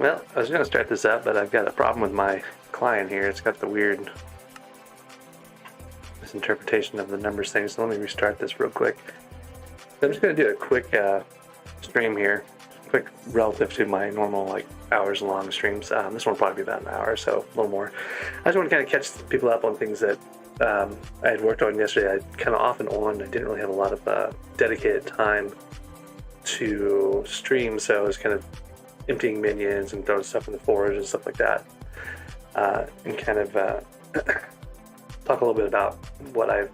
Well, I was going to start this up, but I've got a problem with my client here. It's got the weird misinterpretation of the numbers thing, so let me restart this real quick. So I'm just going to do a quick stream here, quick relative to my normal like hours long streams. This one will probably be about an hour or so, a little more. I just want to kind of catch people up on things that I had worked on yesterday. I kind of off and on. I didn't really have a lot of dedicated time to stream, so I was kind of emptying minions and throwing stuff in the forge and stuff like that, and kind of talk a little bit about what I've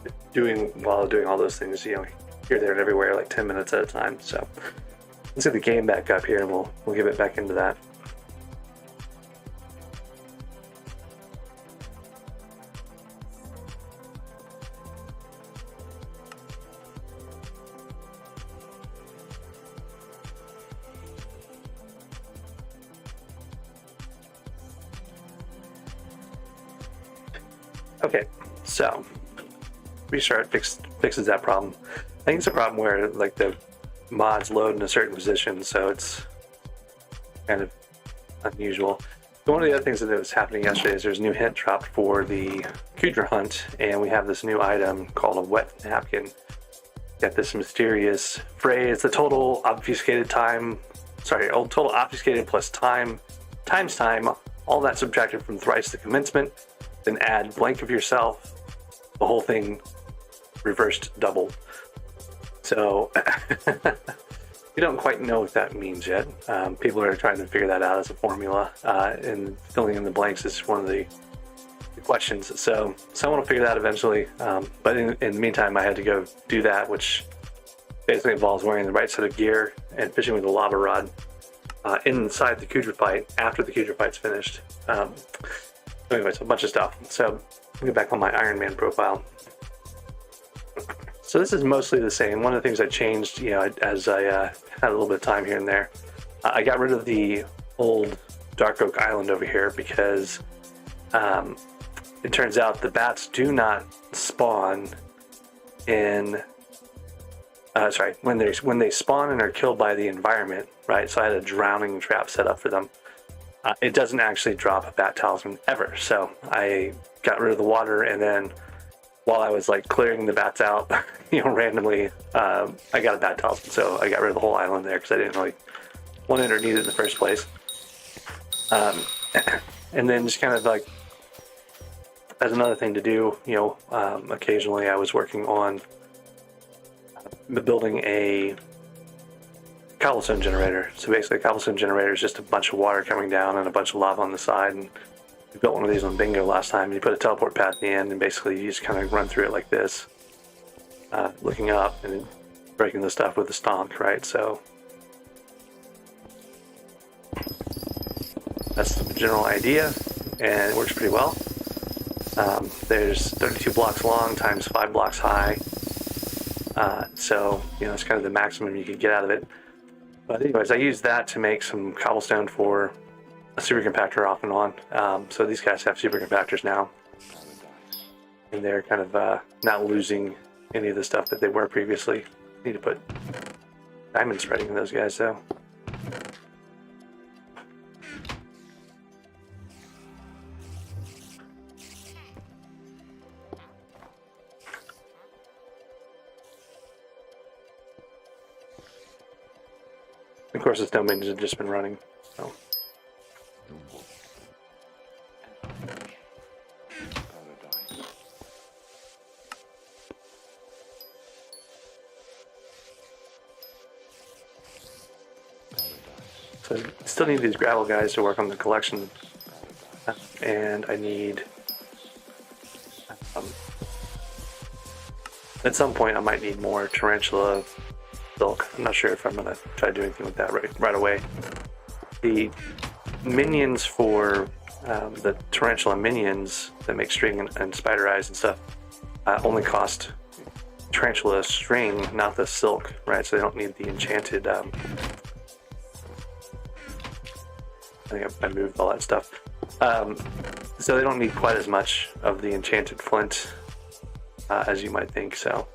been doing while doing all those things, you know, here, there, and everywhere, like 10 minutes at a time. So let's get the game back up here, and we'll get it back into that. Okay, so restart fixes that problem. I think it's a problem where like the mods load in a certain position, so it's kind of unusual. So one of the other things that was happening yesterday is there's a new hint dropped for the Kudra hunt, and we have this new item called a wet napkin. Got this mysterious phrase: the total obfuscated plus time times time, all that subtracted from thrice the commencement. Then add blank of yourself, the whole thing reversed double. So we don't quite know what that means yet. People are trying to figure that out as a formula, and filling in the blanks is one of the questions. So someone will figure that out eventually. But in the meantime, I had to go do that, which basically involves wearing the right set of gear and fishing with a lava rod inside the Kudra fight after the Kudra fight's finished. Anyways, a bunch of stuff. So let me get back on my Ironman profile. So this is mostly the same. One of the things I changed, you know, as I had a little bit of time here and there, I got rid of the old Dark Oak Island over here because it turns out the bats do not spawn in. When they spawn and are killed by the environment, right? So I had a drowning trap set up for them. It doesn't actually drop a bat talisman ever. So I got rid of the water, and then while I was like clearing the bats out, you know, randomly, I got a bat talisman. So I got rid of the whole island there because I didn't really want it or need it in the first place. And then just kind of like as another thing to do, you know, occasionally I was working on building a cobblestone generator. So basically a cobblestone generator is just a bunch of water coming down and a bunch of lava on the side, and we built one of these on bingo last time. You put a teleport path at the end, and basically you just kind of run through it like this, looking up and breaking the stuff with the stonk, right? So that's the general idea, and it works pretty well. There's 32 blocks long times 5 blocks high, so you know it's kind of the maximum you can get out of it. But anyways, I used that to make some cobblestone for a super compactor off and on. So these guys have super compactors now, and they're kind of not losing any of the stuff that they were previously. Need to put diamond spreading in those guys though. Of course, the snow minions have just been running. So. So I still need these gravel guys to work on the collection, and I need. At some point, I might need more tarantula silk. I'm not sure if I'm gonna try to do anything with that right away. The minions for the tarantula minions that make string and spider eyes and stuff only cost tarantula string, not the silk, right? So they don't need the enchanted. I think I moved all that stuff. So they don't need quite as much of the enchanted flint as you might think. So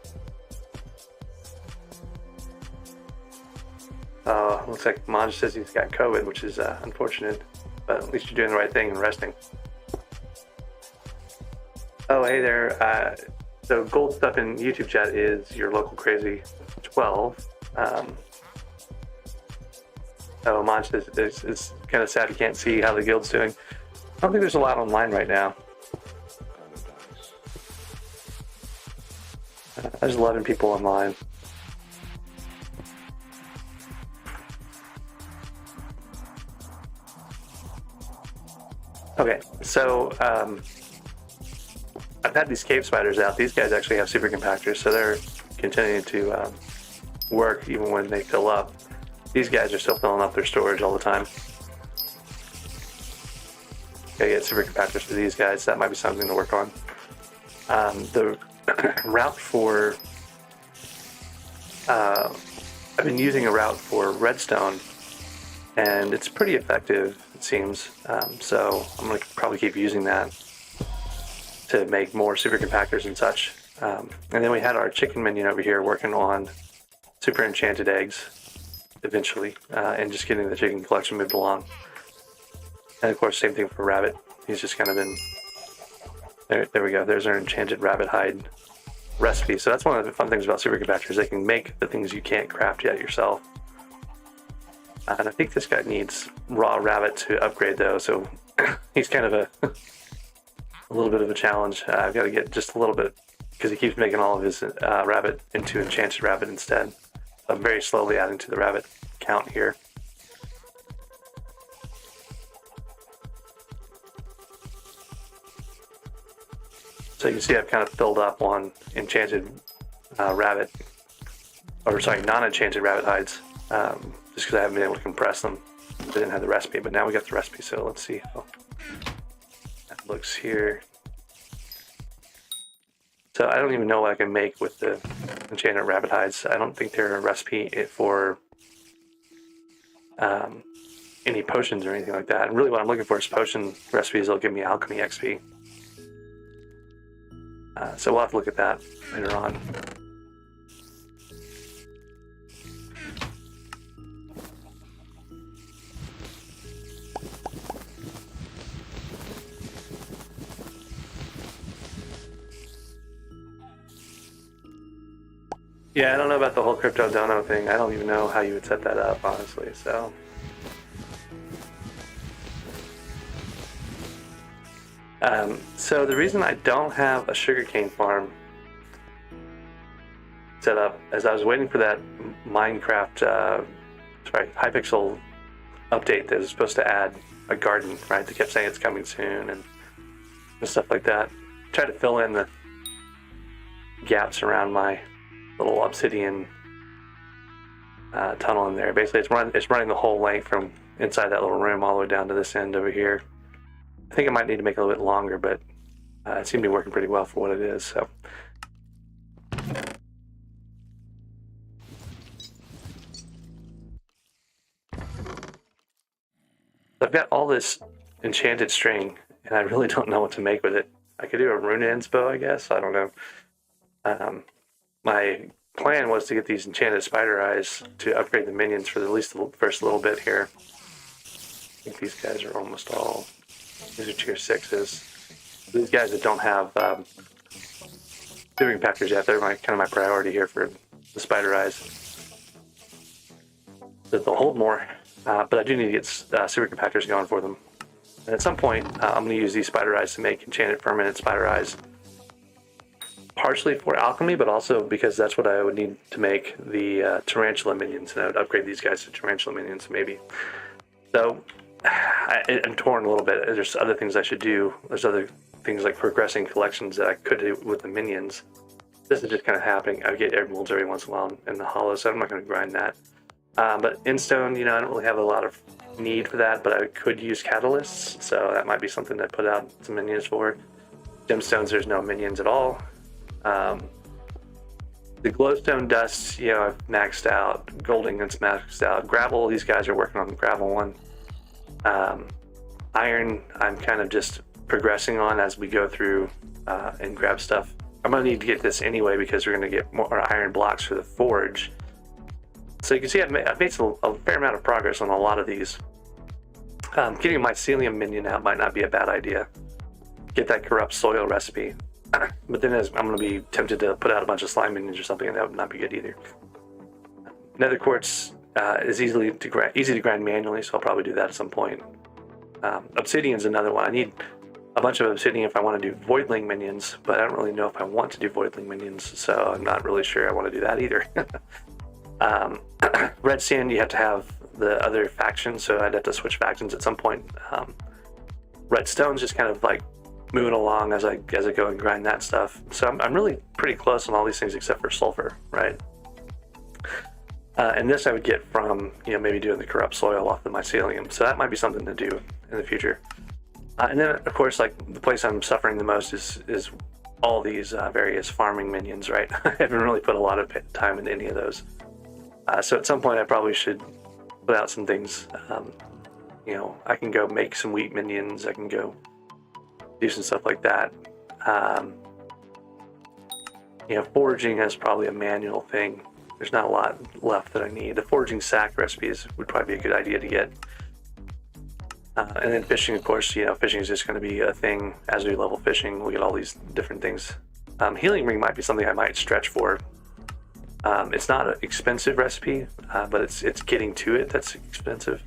Looks like Monj says he's got COVID, which is unfortunate, but at least you're doing the right thing and resting. Oh, hey there. So gold stuff in YouTube chat is your local crazy 12. Monj says it's kind of sad you can't see how the guild's doing. I don't think there's a lot online right now. There's 11 people online. Okay, so I've had these cave spiders out. These guys actually have super compactors, so they're continuing to work even when they fill up. These guys are still filling up their storage all the time. Gotta get super compactors for these guys. That might be something to work on. The route for I've been using a route for redstone, and it's pretty effective, it seems. So I'm gonna probably keep using that to make more super compactors and such. And then we had our chicken minion over here working on super enchanted eggs eventually, and just getting the chicken collection moved along. And of course, same thing for rabbit. He's just kind of been there we go. There's our enchanted rabbit hide recipe. So that's one of the fun things about super compactors. They can make the things you can't craft yet yourself. And I think this guy needs raw rabbit to upgrade though, so he's kind of a little bit of a challenge. I've got to get just a little bit because he keeps making all of his rabbit into enchanted rabbit instead. So I'm very slowly adding to the rabbit count here. So you can see I've kind of filled up on enchanted rabbit, or sorry, non-enchanted rabbit hides, just because I haven't been able to compress them. I didn't have the recipe, but now we got the recipe, so let's see how that looks here. So I don't even know what I can make with the enchanted rabbit hides. I don't think they're a recipe for any potions or anything like that. And really what I'm looking for is potion recipes that'll give me alchemy XP. So we'll have to look at that later on. Yeah, I don't know about the whole crypto dono thing. I don't even know how you would set that up, honestly, so. So the reason I don't have a sugarcane farm set up is I was waiting for that Minecraft, Hypixel update that was supposed to add a garden, right? They kept saying it's coming soon and stuff like that. Try to fill in the gaps around my little obsidian tunnel in there. Basically, it's running the whole length from inside that little room all the way down to this end over here. I think I might need to make it a little bit longer, but it seemed to be working pretty well for what it is. So, I've got all this enchanted string, and I really don't know what to make with it. I could do a rune inspo, I guess. I don't know. My plan was to get these enchanted spider eyes to upgrade the minions for at least the first little bit here. I think these guys are almost all. These are tier 6s. These guys that don't have super compactors yet, they're kind of my priority here for the spider eyes. They'll hold more, but I do need to get super compactors going for them. And at some point, I'm going to use these spider eyes to make enchanted permanent spider eyes. Partially for alchemy, but also because that's what I would need to make the tarantula minions, and I would upgrade these guys to tarantula minions maybe. So I'm torn a little bit. There's other things I should do. There's other things like progressing collections that I could do with the minions. This is just kind of happening. I get emeralds every once in a while in the hollow, so I'm not going to grind that. But in stone, I don't really have a lot of need for that, but I could use catalysts, so that might be something to put out some minions for. Gemstones, there's no minions at all. The glowstone dust, I've maxed out. Gold ingots maxed out. Gravel, these guys are working on the gravel one. Iron, I'm kind of just progressing on as we go through and grab stuff. I'm going to need to get this anyway because we're going to get more iron blocks for the forge. So you can see I've made a fair amount of progress on a lot of these. Getting a mycelium minion out might not be a bad idea. Get that corrupt soil recipe. But then I'm going to be tempted to put out a bunch of slime minions or something, and that would not be good either. Nether quartz is easy to grind manually, so I'll probably do that at some point. Obsidian is another one. I need a bunch of obsidian if I want to do voidling minions, but I don't really know if I want to do voidling minions, so I'm not really sure I want to do that either. Red sand, you have to have the other faction, so I'd have to switch factions at some point. Red stone's just kind of like moving along as I go and grind that stuff. So I'm really pretty close on all these things except for sulfur, right? And this I would get from, maybe doing the corrupt soil off the mycelium. So that might be something to do in the future. And then, of course, like the place I'm suffering the most is all these various farming minions, right? I haven't really put a lot of time into any of those. So at some point I probably should put out some things. I can go make some wheat minions. I can go do some stuff like that. Foraging is probably a manual thing. There's not a lot left that I need. The foraging sack recipes would probably be a good idea to get. And then fishing, of course, fishing is just going to be a thing as we level fishing. We'll get all these different things. Healing ring might be something I might stretch for. It's not an expensive recipe, but it's getting to it that's expensive.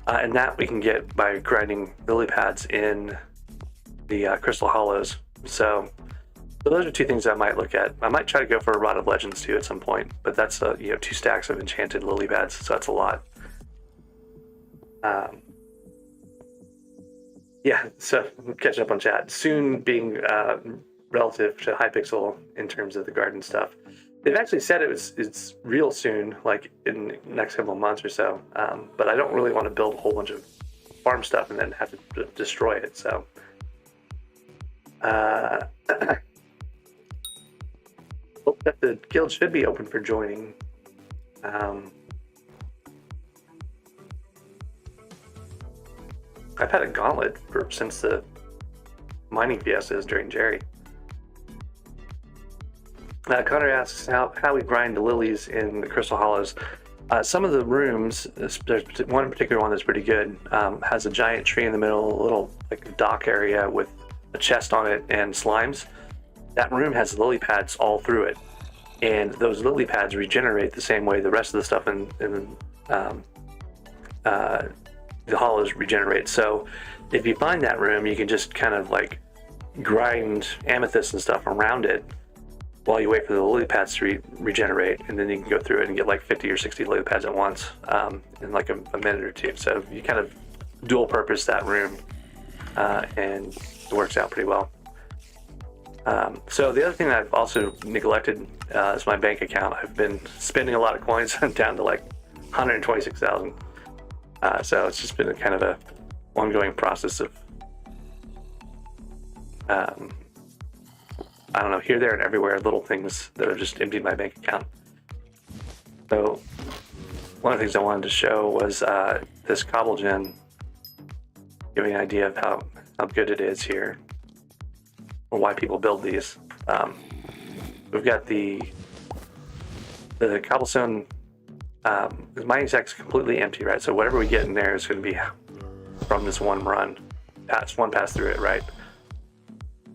And that we can get by grinding lily pads in the crystal hollows. So those are two things I might look at. I might try to go for a Rod of Legends too at some point, but that's 2 stacks of enchanted lily pads, so that's a lot. So catching up on chat. Soon being relative to Hypixel in terms of the garden stuff. They've actually said it's real soon, like in the next couple of months or so. But I don't really want to build a whole bunch of farm stuff and then have to destroy it. So. Hope that the guild should be open for joining. I've had a gauntlet since the mining fiestas during Jerry. Connor asks how we grind the lilies in the crystal hollows. Some of the rooms, there's one particular one that's pretty good, has a giant tree in the middle, a little like dock area with a chest on it and slimes. That room has lily pads all through it, and those lily pads regenerate the same way the rest of the stuff in the hollows regenerate. So if you find that room, you can just kind of like grind amethyst and stuff around it while you wait for the lily pads to regenerate, and then you can go through it and get like 50 or 60 lily pads at once in like a minute or two. So you kind of dual purpose that room, and it works out pretty well. So the other thing that I've also neglected is my bank account. I've been spending a lot of coins. I'm down to like 126,000. So it's just been a kind of a ongoing process of I don't know, here, there, and everywhere, little things that have just emptied my bank account. So one of the things I wanted to show was this cobble gen, giving an idea of how good it is here, or why people build these. We've got the cobblestone, the mining stack is completely empty, right? So whatever we get in there is going to be from this one run, one pass through it, right?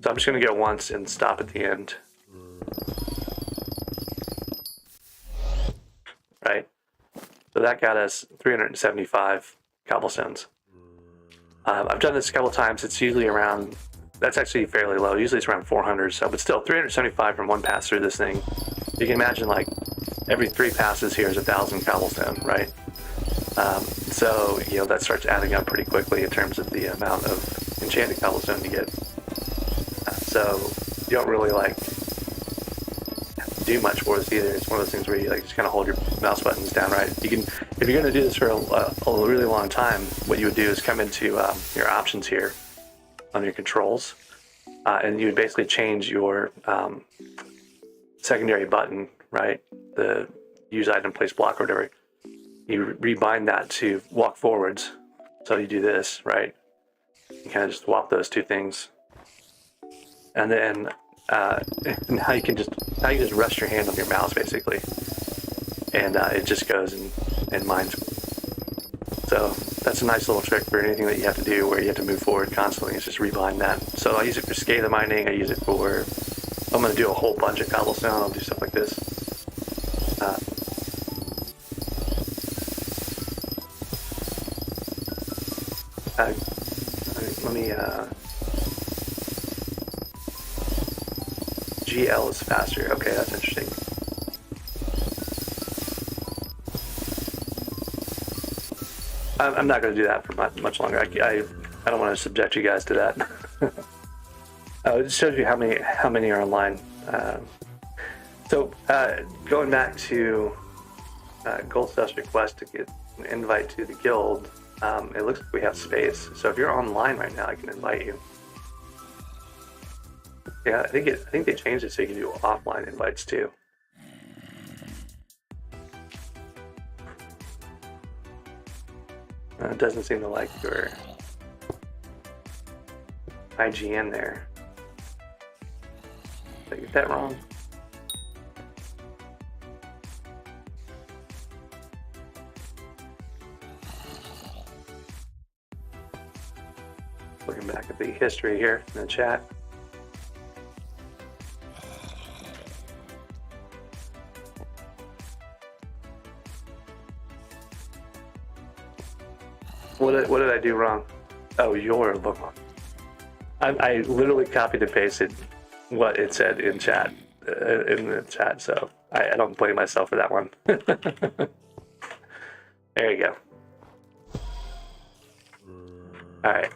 So I'm just going to go once and stop at the end. Right? So that got us 375 cobblestones. I've done this a couple times. It's usually around, that's actually fairly low. Usually it's around 400. So, but still 375 from one pass through this thing. You can imagine like every 3 passes here is 1,000 cobblestone, right? So, that starts adding up pretty quickly in terms of the amount of enchanted cobblestone you get. So you don't really like do much for this either. It's one of those things where you like just kind of hold your mouse buttons down, right? You can, if you're going to do this for a really long time, what you would do is come into your options here on your controls, and you would basically change your secondary button, right? The use item, place block, or whatever. You rebind that to walk forwards. So you do this, right? You kind of just swap those two things. And then now you can just rest your hand on your mouse basically. and it just goes and mines. So that's a nice little trick for anything that you have to do where you have to move forward constantly, is just rebind that. So I use it for SCADA mining, I use it for, I'm going to do a whole bunch of cobblestone, I'll do stuff like this. Let me, GL is faster, okay, that's interesting. I'm not going to do that for much longer. I don't want to subject you guys to that. It just shows you how many are online. So going back to Goldstuff's request to get an invite to the guild, it looks like we have space. So if you're online right now, I can invite you. Yeah, I think they changed it so you can do offline invites too. It doesn't seem to like your IGN there. Did I get that wrong? Looking back at the history here in the chat. What did I do wrong? Oh, your logo. I literally copied and pasted what it said in chat, so I don't blame myself for that one. There you go. All right.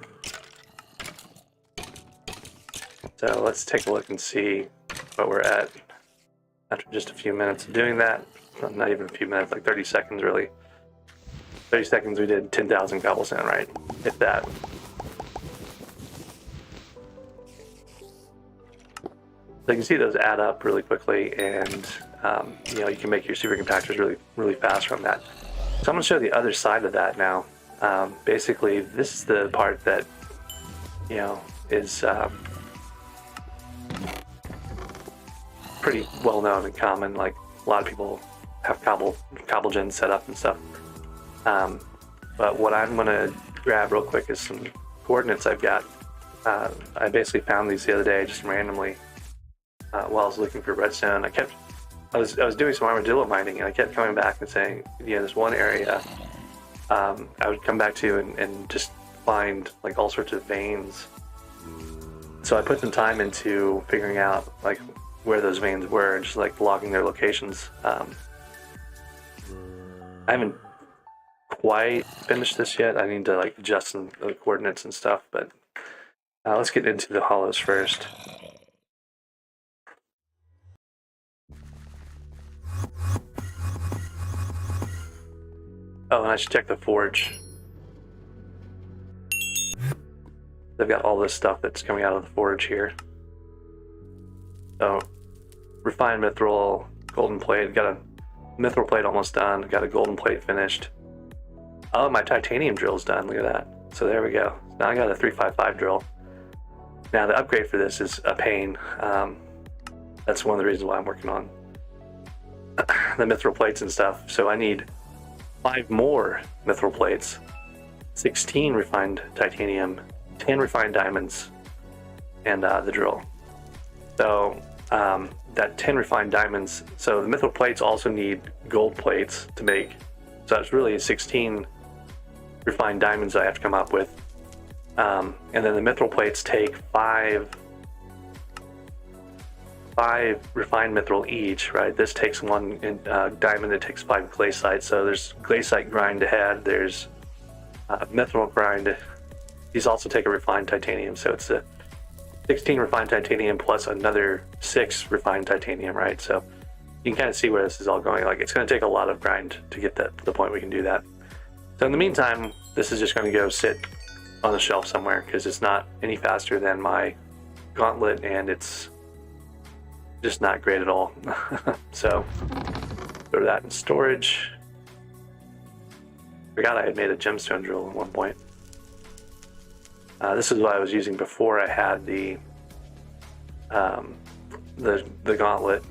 So let's take a look and see what we're at after just a few minutes of doing that. Not even a few minutes, like 30 seconds really. 30 seconds we did 10,000 cobblestone, right? If that. So you can see those add up really quickly, and you know, you can make your super compactors really fast from that. So I'm going to show the other side of that now. Basically, this is the part that, you know, is pretty well known and common. Like a lot of people have cobble gens set up and stuff. But what I'm going to grab real quick is some coordinates I've got. I basically found these the other day just randomly while I was looking for redstone. I was doing some armadillo mining, and I kept coming back and saying, you know, this one area I would come back to and just find like all sorts of veins. So I put some time into figuring out like where those veins were and just like logging their locations. I haven't quite finished this yet. I need to like adjust some the coordinates and stuff, but let's get into the hollows first. Oh, and I should check the forge. They've got all this stuff that's coming out of the forge here. So, refined mithril, golden plate. Got a mithril plate almost done. Got a golden plate finished. Oh, my titanium drill's done. Look at that. So there we go. Now I got a 355 drill. Now the upgrade for this is a pain. That's one of the reasons why I'm working on the mithril plates and stuff. So I need 5 more mithril plates, 16 refined titanium, 10 refined diamonds, and the drill. So that 10 refined diamonds, so the mithril plates also need gold plates to make. So it's really 16 refined diamonds I have to come up with. And then the mithril plates take 5 refined mithril each, right? This takes 1 diamond, it takes 5 glaciite. So there's glaciite grind ahead, there's mithril grind. These also take a refined titanium, so it's a 16 refined titanium plus another 6 refined titanium, right? So you can kind of see where this is all going. Like, it's going to take a lot of grind to get that to the point we can do that. So in the meantime, this is just going to go sit on the shelf somewhere because it's not any faster than my gauntlet, and it's just not great at all. So throw that in storage. Forgot I had made a gemstone drill at one point. This is what I was using before I had the gauntlet.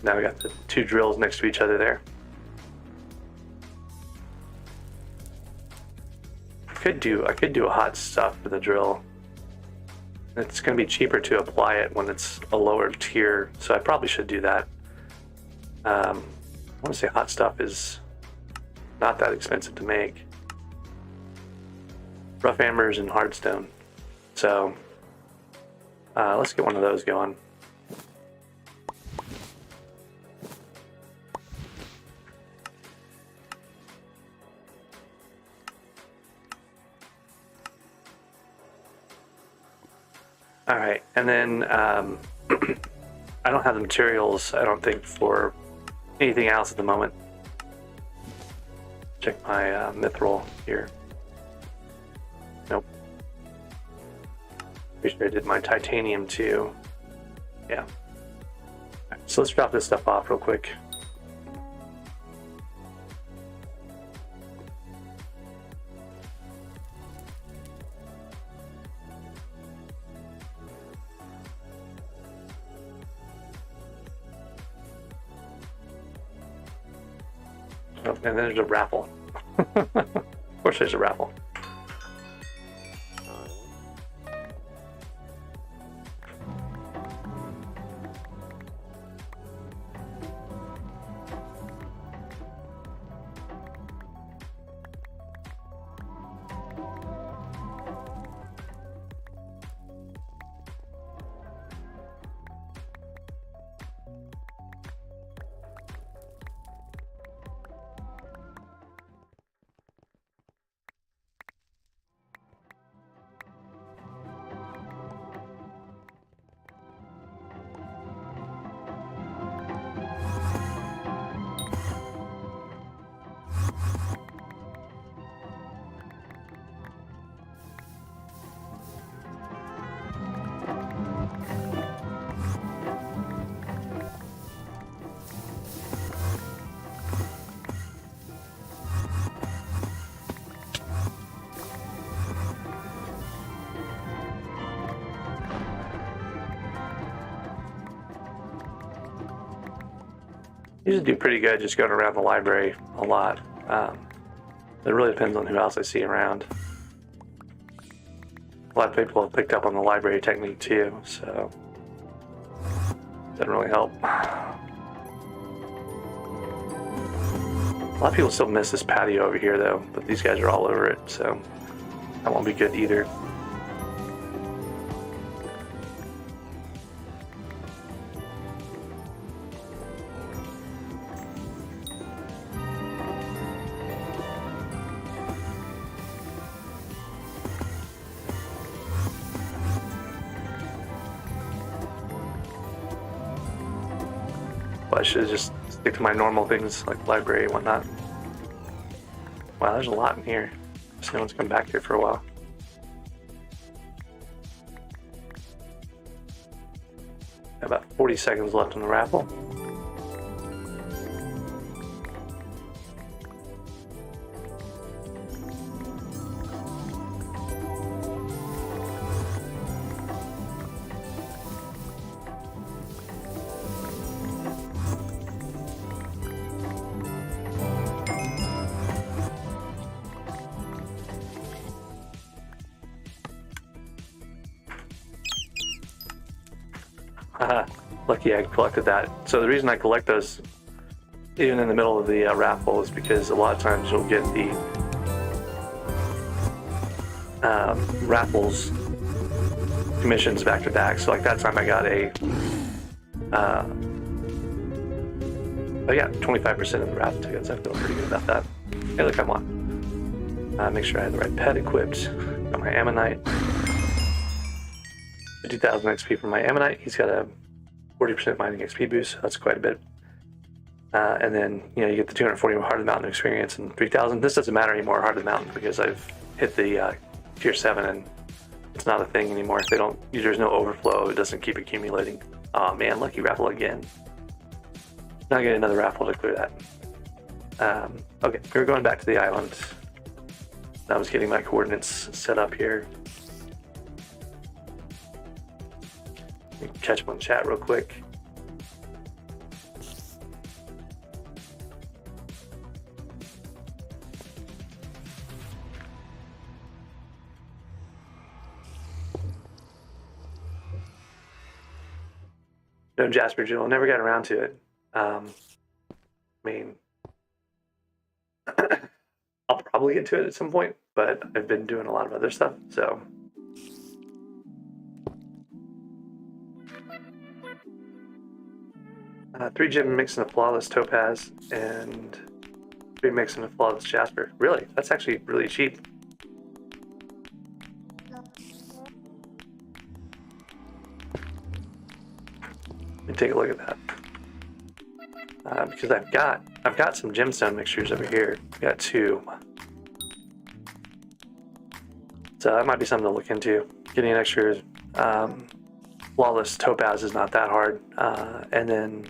Now we got the two drills next to each other there. I could do a hot stuff for the drill. It's going to be cheaper to apply it when it's a lower tier, so I probably should do that. I want to say hot stuff is not that expensive to make. Rough ambers and hardstone. So let's get one of those going. All right, and then I don't have the materials, I don't think, for anything else at the moment. Check my mithril here. Nope. Pretty sure I did my titanium too. Yeah. All right, so let's drop this stuff off real quick. Oh, and then there's a raffle. Of course there's a raffle. Usually do pretty good just going around the library a lot. It really depends on who else I see around. A lot of people have picked up on the library technique too, so doesn't really help. A lot of people still miss this patio over here though, but these guys are all over it, so that won't be good either. I should just stick to my normal things like library and whatnot. Wow, there's a lot in here. So no one's come back here for a while. About 40 seconds left on the raffle. Lucky I collected that. So the reason I collect those even in the middle of the raffle is because a lot of times you'll get the raffles commissions back to back. So like that time I got a I got 25% of the raffle tickets. I feel pretty good about that. Hey, look, I'm on. Make sure I have the right pet equipped. Got my ammonite. 50,000 XP from my ammonite. He's got a 40% mining XP boost. That's quite a bit. And then, you know, you get the 240 Heart of the Mountain experience and 3,000. This doesn't matter anymore, Heart of the Mountain, because I've hit the tier 7 and it's not a thing anymore. If they don't, there's no overflow. It doesn't keep accumulating. Oh man, lucky raffle again. Now I get another raffle to clear that. Okay, we're going back to the island. I was getting my coordinates set up here. Catch up on chat real quick. No Jasper Jewel. Never got around to it. I mean, I'll probably get to it at some point, but I've been doing a lot of other stuff, so. Three gem mixing a flawless topaz and 3 mixing a flawless jasper. Really? That's actually really cheap. Let me take a look at that. Because I've got some gemstone mixtures over here. I've got 2. So that might be something to look into. Getting an extra flawless topaz is not that hard. And then,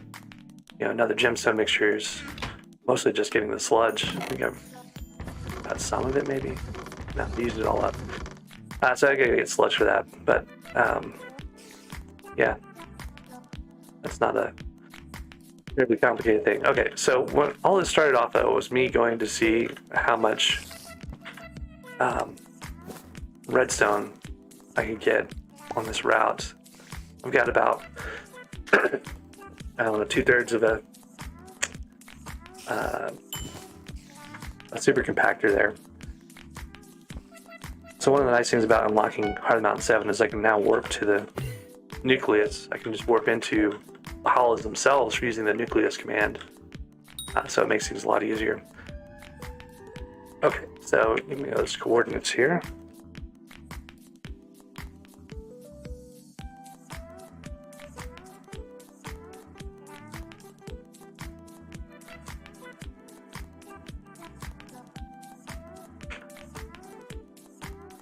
you know, another gemstone mixture is mostly just getting the sludge. I think I've got some of it maybe. No, I used it all up. So I gotta get sludge for that. But yeah, that's not a really complicated thing. Okay, so when all this started off though was me going to see how much redstone I could get on this route. I've got about I don't know, 2/3 of a super compactor there. So one of the nice things about unlocking Heart of Mountain 7 is I can now warp to the nucleus. I can just warp into the hollows themselves for using the nucleus command. So it makes things a lot easier. Okay, so give me those coordinates here.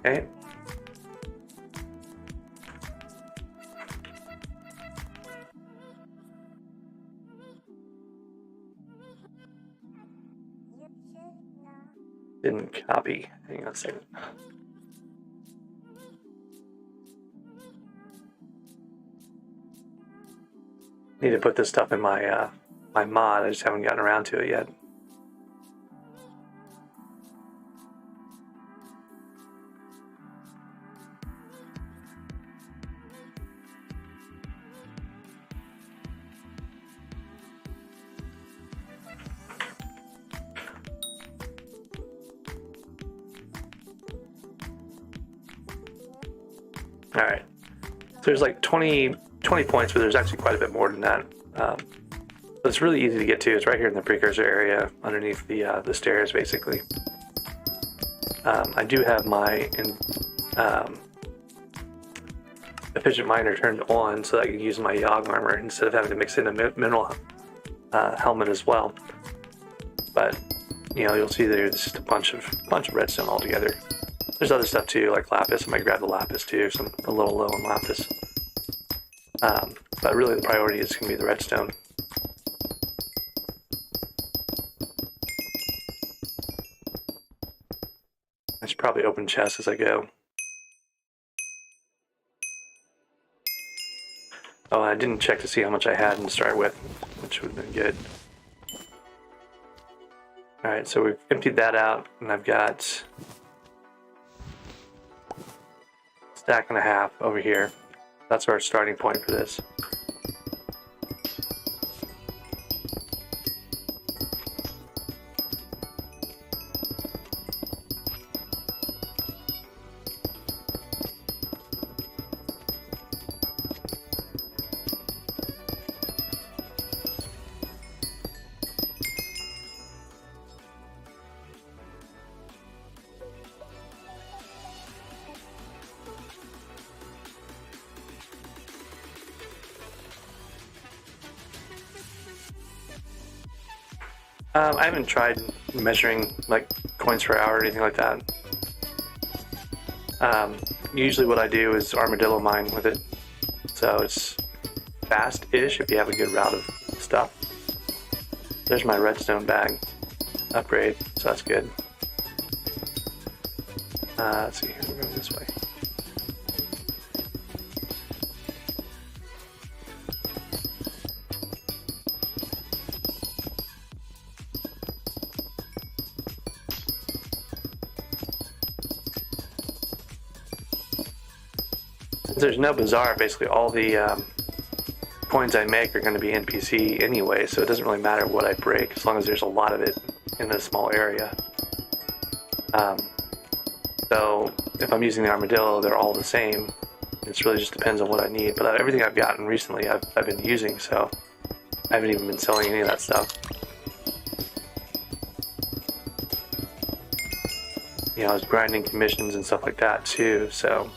Okay. Didn't copy. Hang on a second. Need to put this stuff in my my mod. I just haven't gotten around to it yet. All right, so there's like 20 points, but there's actually quite a bit more than that. But it's really easy to get to. It's right here in the precursor area underneath the stairs, basically. I do have my efficient miner turned on so that I can use my Yogg armor instead of having to mix in a mineral helmet as well. But you know, you'll see there's just a bunch of redstone altogether. There's other stuff too, like lapis. I might grab the lapis too, so I'm a little low on lapis. But really the priority is going to be the redstone. I should probably open chests as I go. Oh, I didn't check to see how much I had to start with, which would have been good. Alright, so we've emptied that out, and I've got stack and a half over here. That's our starting point for this. I haven't tried measuring like coins per hour or anything like that. Usually what I do is armadillo mine with it. So it's fast-ish if you have a good route of stuff. There's my redstone bag upgrade, so that's good. Let's see, here we're going this way. There's no bazaar. Basically, all the coins I make are going to be NPC anyway, so it doesn't really matter what I break as long as there's a lot of it in a small area. So if I'm using the armadillo, they're all the same. It really just depends on what I need. But everything I've gotten recently, I've been using, so I haven't even been selling any of that stuff. You know, I was grinding commissions and stuff like that too, so.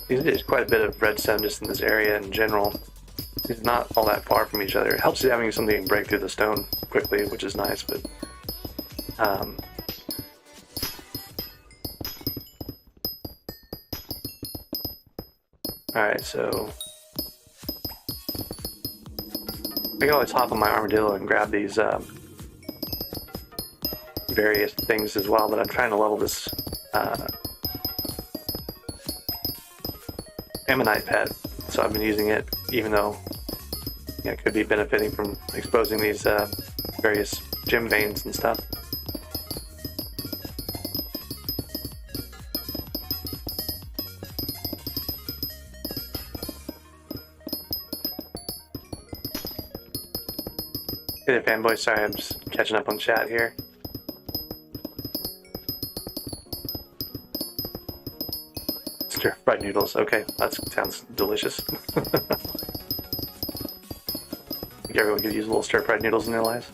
There's quite a bit of redstone just in this area in general. It's not all that far from each other. It helps having something to break through the stone quickly, which is nice, but alright, so I can always hop on my armadillo and grab these various things as well, but I'm trying to level this ammonite pet, so I've been using it even though it could be benefiting from exposing these various gem veins and stuff. Hey there, fanboy, sorry I'm just catching up on chat here. Stir-fried noodles. Okay, that sounds delicious. I think everyone could use a little stir-fried noodles in their lives.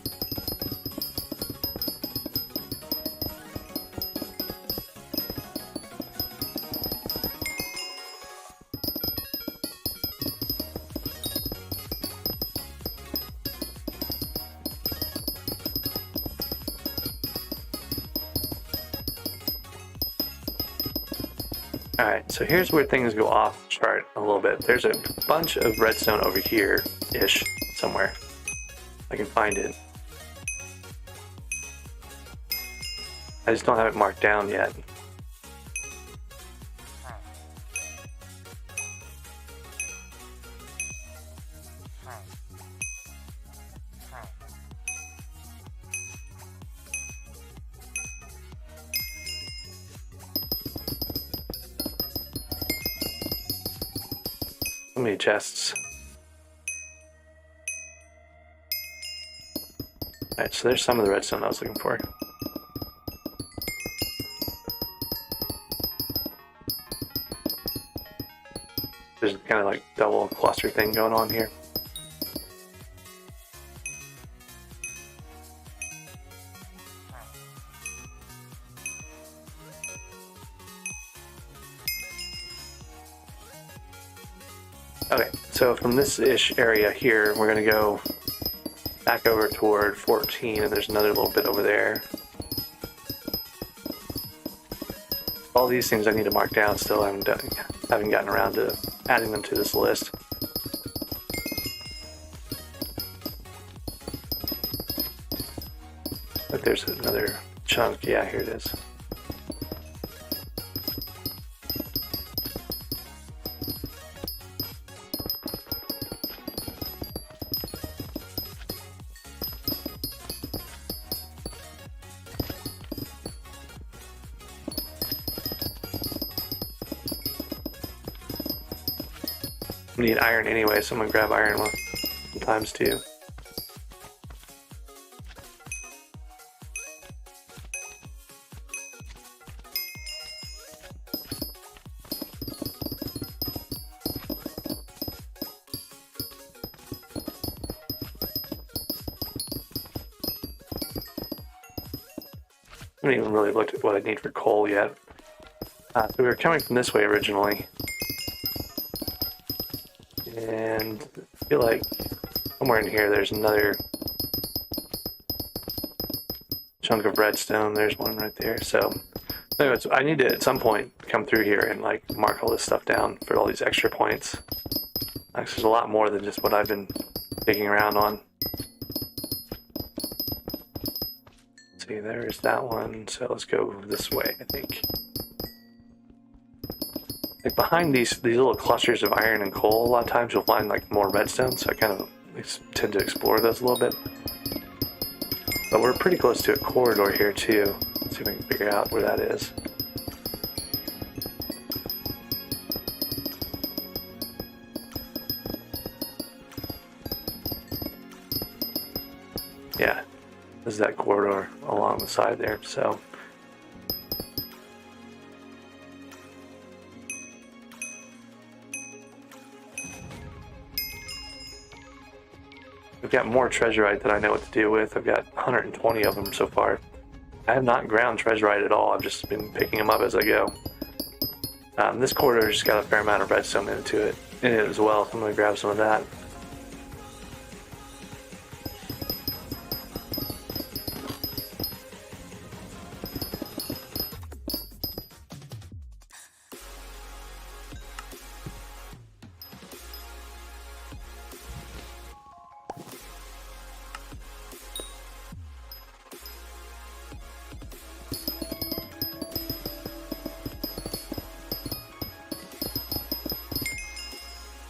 Alright, so here's where things go off chart a little bit. There's a bunch of redstone over here-ish, somewhere. I can find it. I just don't have it marked down yet. So many chests. Alright, so there's some of the redstone I was looking for. There's kind of like double cluster thing going on here. Okay, so from this-ish area here, we're going to go back over toward 14, and there's another little bit over there. All these things I need to mark down still. I haven't gotten around to adding them to this list. But there's another chunk. Yeah, here it is. I need iron anyway, so I'm gonna grab iron times 2. haven't even really looked at what I need for coal yet. So we were coming from this way originally. And I feel like somewhere in here there's another chunk of redstone. There's one right there. So anyways, I need to at some point come through here and like mark all this stuff down for all these extra points. Actually, there's a lot more than just what I've been digging around on. Let's see, there's that one. So let's go this way, I think. Like behind these little clusters of iron and coal, a lot of times you'll find like more redstone, so I kind of tend to explore those a little bit. But we're pretty close to a corridor here too. Let's see if we can figure out where that is. Yeah, this is that corridor along the side there, so. I've got more treasurite than I know what to do with. I've got 120 of them so far. I have not ground treasurite at all. I've just been picking them up as I go. This corridor's just got a fair amount of redstone in it as well, so I'm going to grab some of that.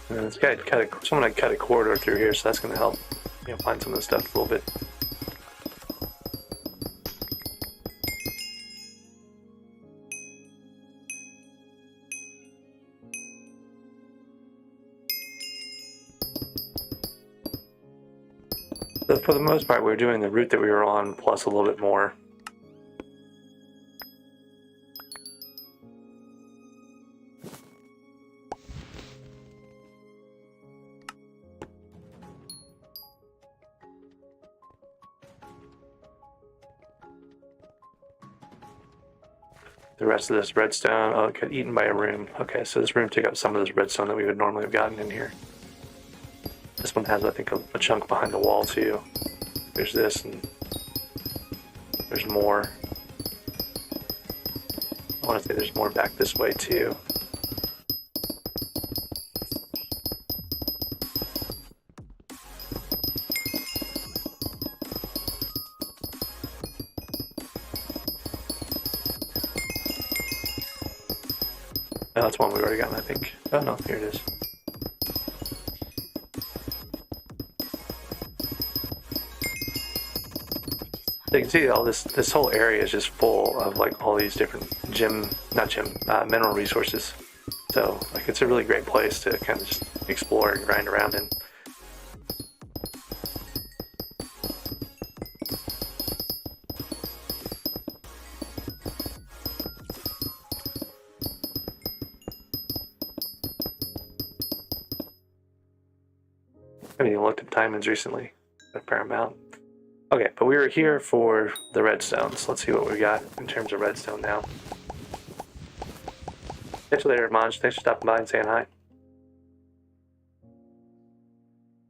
And this guy someone cut a corridor through here, so that's going to help, find some of the stuff a little bit. So for the most part, we're doing the route that we were on plus a little bit more. The rest of this redstone, oh, it got eaten by a room. Okay, so this room took up some of this redstone that we would normally have gotten in here. This one has, I think, a chunk behind the wall too. There's this, and there's more. I want to say there's more back this way too. Oh, that's one we've already gotten, I think. Oh no, here it is. So you can see all this whole area is just full of like all these different mineral resources. So like it's a really great place to kind of just explore and grind around in. I haven't even looked at diamonds recently, a fair amount. Okay, but we were here for the redstone, so let's see what we got in terms of redstone now. Catch you later, Monj. Thanks for stopping by and saying hi.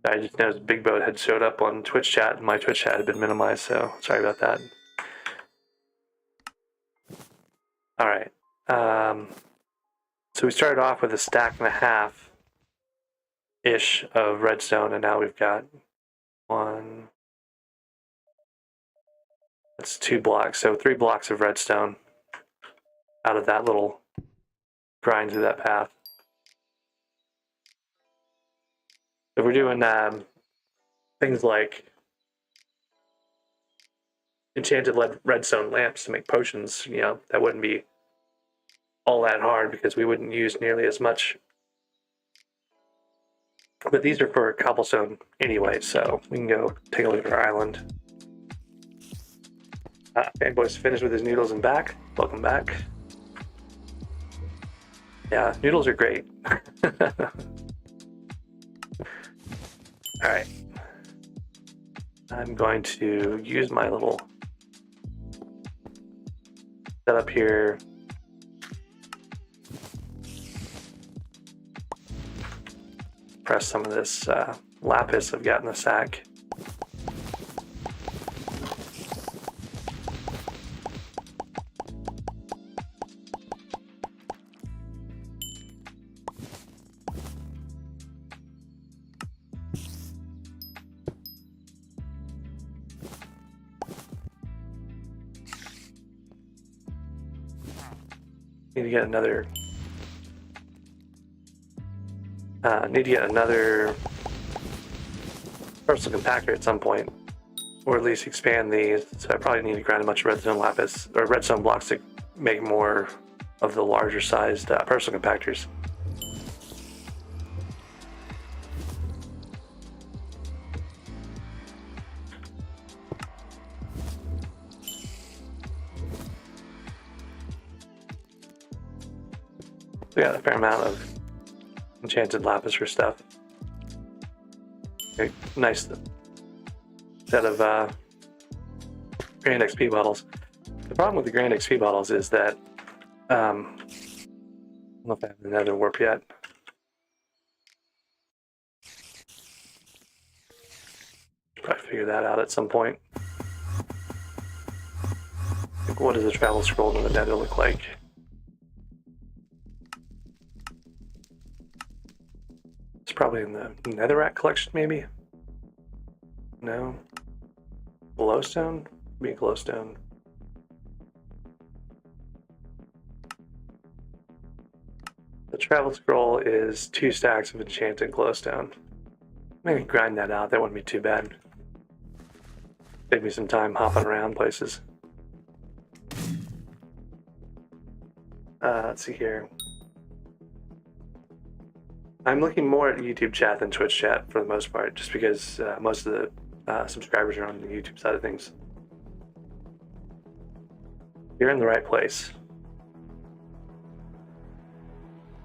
I just noticed Big Boat had showed up on Twitch chat, and my Twitch chat had been minimized, so sorry about that. Alright. So we started off with 1.5 stacks ish of redstone, and now we've got that's 2 blocks, so 3 blocks of redstone out of that little grind through that path. If we're doing things like enchanted redstone lamps to make potions, that wouldn't be all that hard because we wouldn't use nearly as much. But these are for cobblestone anyway, so we can go take a look at our island. Fanboy's finished with his noodles and back. Welcome back. Yeah, noodles are great. Alright. I'm going to use my little set up here. Press some of this lapis I've got in the sack. Need to get another personal compactor at some point, or at least expand these. So I probably need to grind a bunch of redstone lapis or redstone blocks to make more of the larger sized personal compactors. We got a fair amount of enchanted lapis for stuff. Okay, nice set of Grand XP bottles. The problem with the Grand XP bottles is that I don't know if I have another warp yet. Probably figure that out at some point. Like, what does a travel scroll in the nether look like? It's probably in the netherrack collection, maybe? No? Glowstone? Be a glowstone. The travel scroll is 2 stacks of enchanted glowstone. Maybe grind that out, that wouldn't be too bad. Save me some time hopping around places. Let's see here. I'm looking more at YouTube chat than Twitch chat for the most part, just because most of the subscribers are on the YouTube side of things. You're in the right place.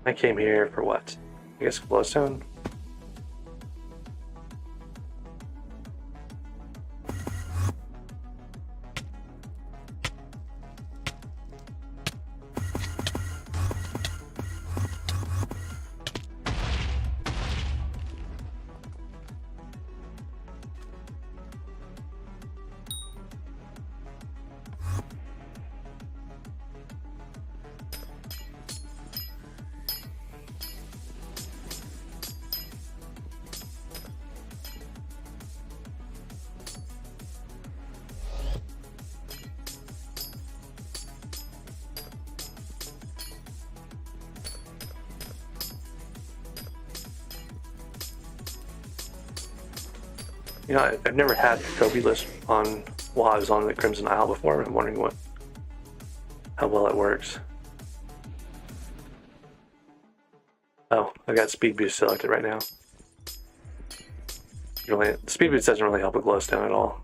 I came here for what? I guess glowstone? You know, I've never had the Kobe list on while I was on the Crimson Isle before. I'm wondering how well it works. Oh, I got speed boost selected right now. Really, speed boost doesn't really help with glowstone at all.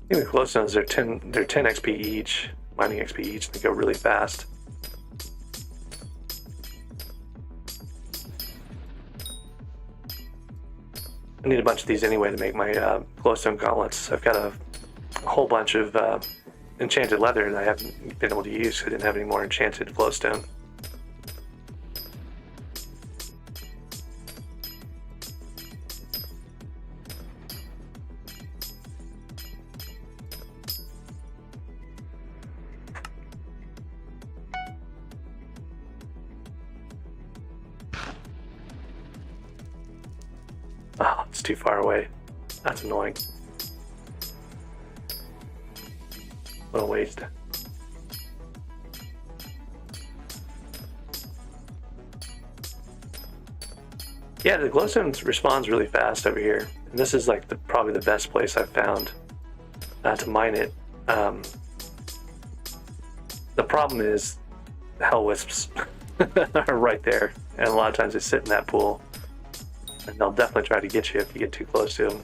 I think the glowstones they're 10 XP each, mining XP each. They go really fast. I need a bunch of these anyway to make my glowstone gauntlets. I've got a whole bunch of enchanted leather that I haven't been able to use because I didn't have any more enchanted glowstone. Oh, it's too far away. That's annoying. What a waste. Yeah, the glowstone responds really fast over here. And this is like probably the best place I've found to mine it. The problem is the hell wisps are right there, and a lot of times they sit in that pool. And they'll definitely try to get you if you get too close to them.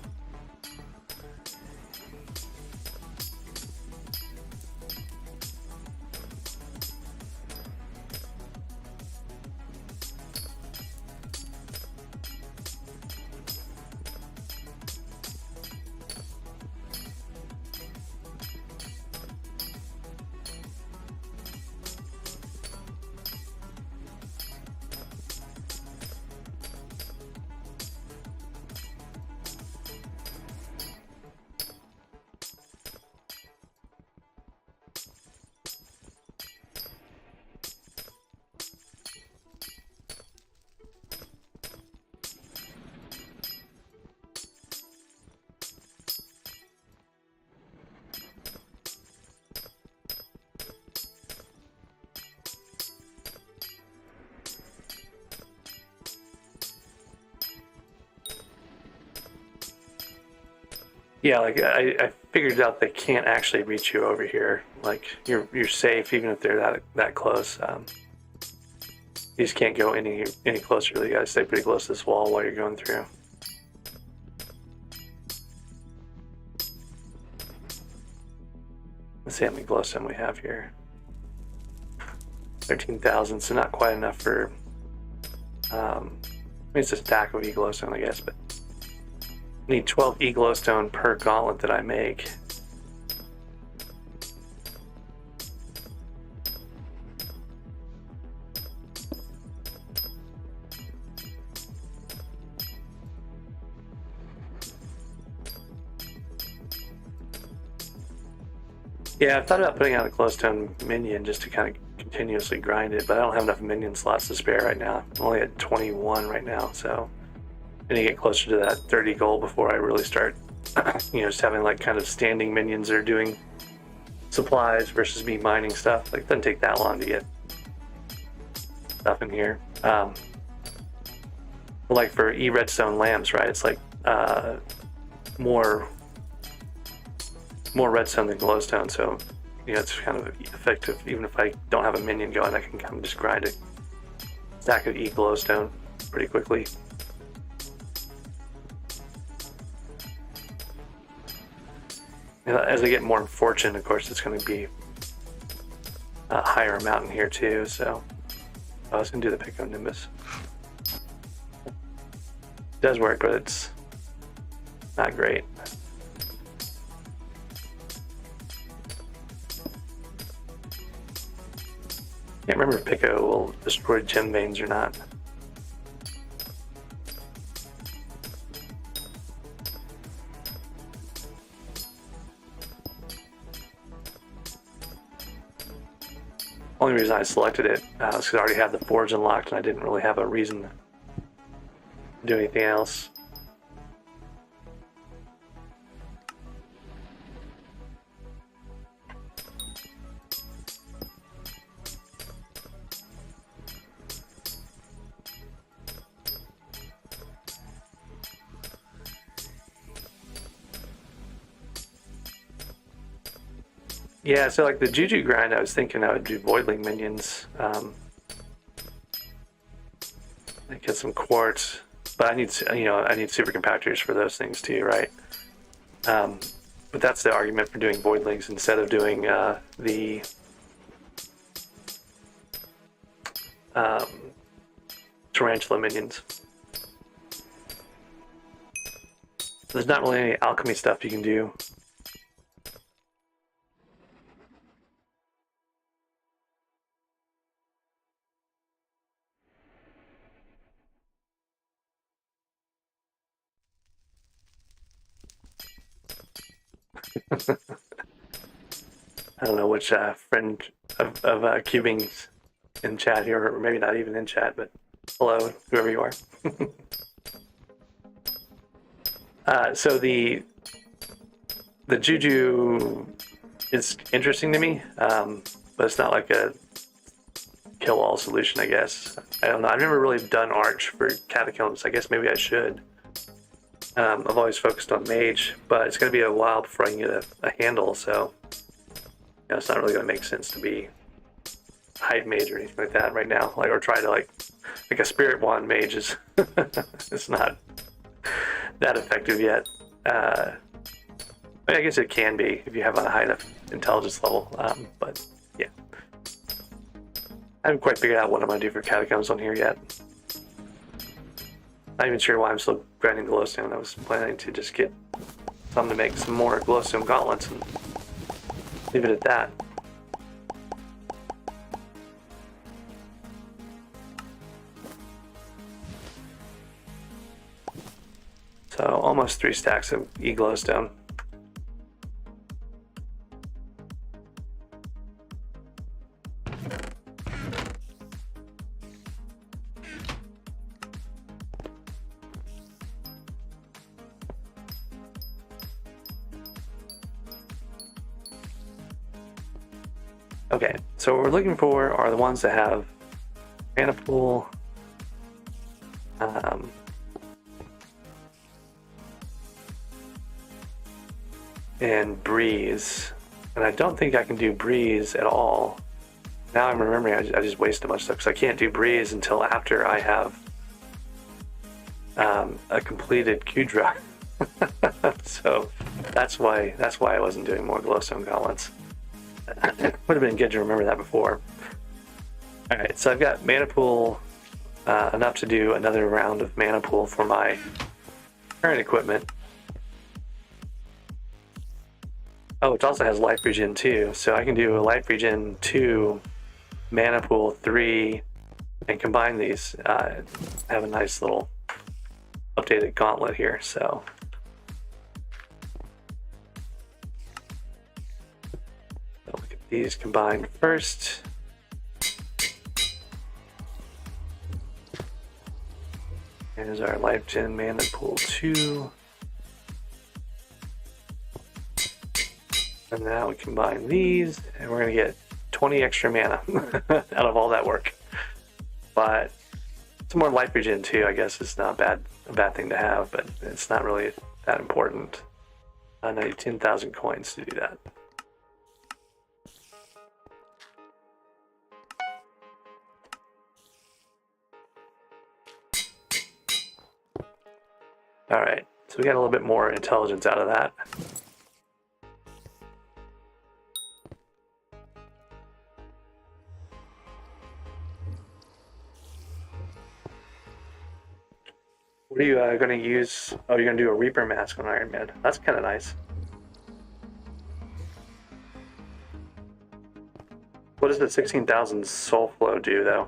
Yeah, like I figured out they can't actually reach you over here. Like you're safe even if they're that close. You just can't go any closer. You gotta stay pretty close to this wall while you're going through. Let's see how many glowstone we have here. 13,000, so not quite enough for. I mean, it's a stack of e-glowstone, I guess, but I need 12 e-glowstone per gauntlet that I make. Yeah, I've thought about putting out a glowstone minion just to kind of continuously grind it, but I don't have enough minion slots to spare right now. I'm only at 21 right now, so I need to get closer to that 30 goal before I really start, just having like kind of standing minions that are doing supplies versus me mining stuff. Like, it doesn't take that long to get stuff in here. Like for redstone lamps, right? It's like more redstone than glowstone, so it's kind of effective. Even if I don't have a minion going, I can kind of just grind a stack of glowstone pretty quickly. As I get more fortune, of course, it's going to be a higher amount in here too. So I was going to do the Pico Nimbus. It does work, but it's not great. Can't remember if Pico will destroy gem veins or not. Only reason I selected it was because I already had the forge unlocked and I didn't really have a reason to do anything else. Yeah, so like the Juju grind, I was thinking I would do Voidling minions. I get some quartz, but I need super compactors for those things too, right? But that's the argument for doing Voidlings instead of doing the Tarantula minions. There's not really any alchemy stuff you can do. I don't know which friend of cubing's in chat here, or maybe not even in chat, but hello, whoever you are. So the Juju is interesting to me, but it's not like a kill-all solution, I guess. I don't know. I've never really done Arch for Catacombs. I guess maybe I should. I've always focused on Mage, but it's going to be a while before I can get a handle, so it's not really going to make sense to be Hide Mage or anything like that right now. Or try to like a Spirit Wand Mage is it's not that effective yet. I guess it can be if you have a high enough intelligence level, but yeah. I haven't quite figured out what I'm going to do for Catacombs on here yet. Not even sure why I'm still grinding glowstone. I was planning to just get some to make some more glowstone gauntlets and leave it at that. So almost 3 stacks of glowstone. Okay, so what we're looking for are the ones that have mana pool, and breeze, and I don't think I can do breeze at all. Now I'm remembering I just wasted a bunch of stuff because I can't do breeze until after I have a completed Q drug. So that's why I wasn't doing more glowstone gauntlets. Would have been good to remember that before. All right, so I've got mana pool enough to do another round of mana pool for my current equipment. Oh, it also has life regen 2, so I can do a life regen 2, mana pool 3, and combine these. Have a nice little updated gauntlet here. So look at these combined first. Here's our life gen mana pool 2. And now we combine these, and we're going to get 20 extra mana out of all that work. But some more life regen too, I guess, is not a bad thing to have, but it's not really that important. I need 10,000 coins to do that. All right, so we got a little bit more intelligence out of that. What are you going to use? Oh, you're going to do a Reaper mask on Ironman. That's kind of nice. What does the 16,000 soul flow do, though?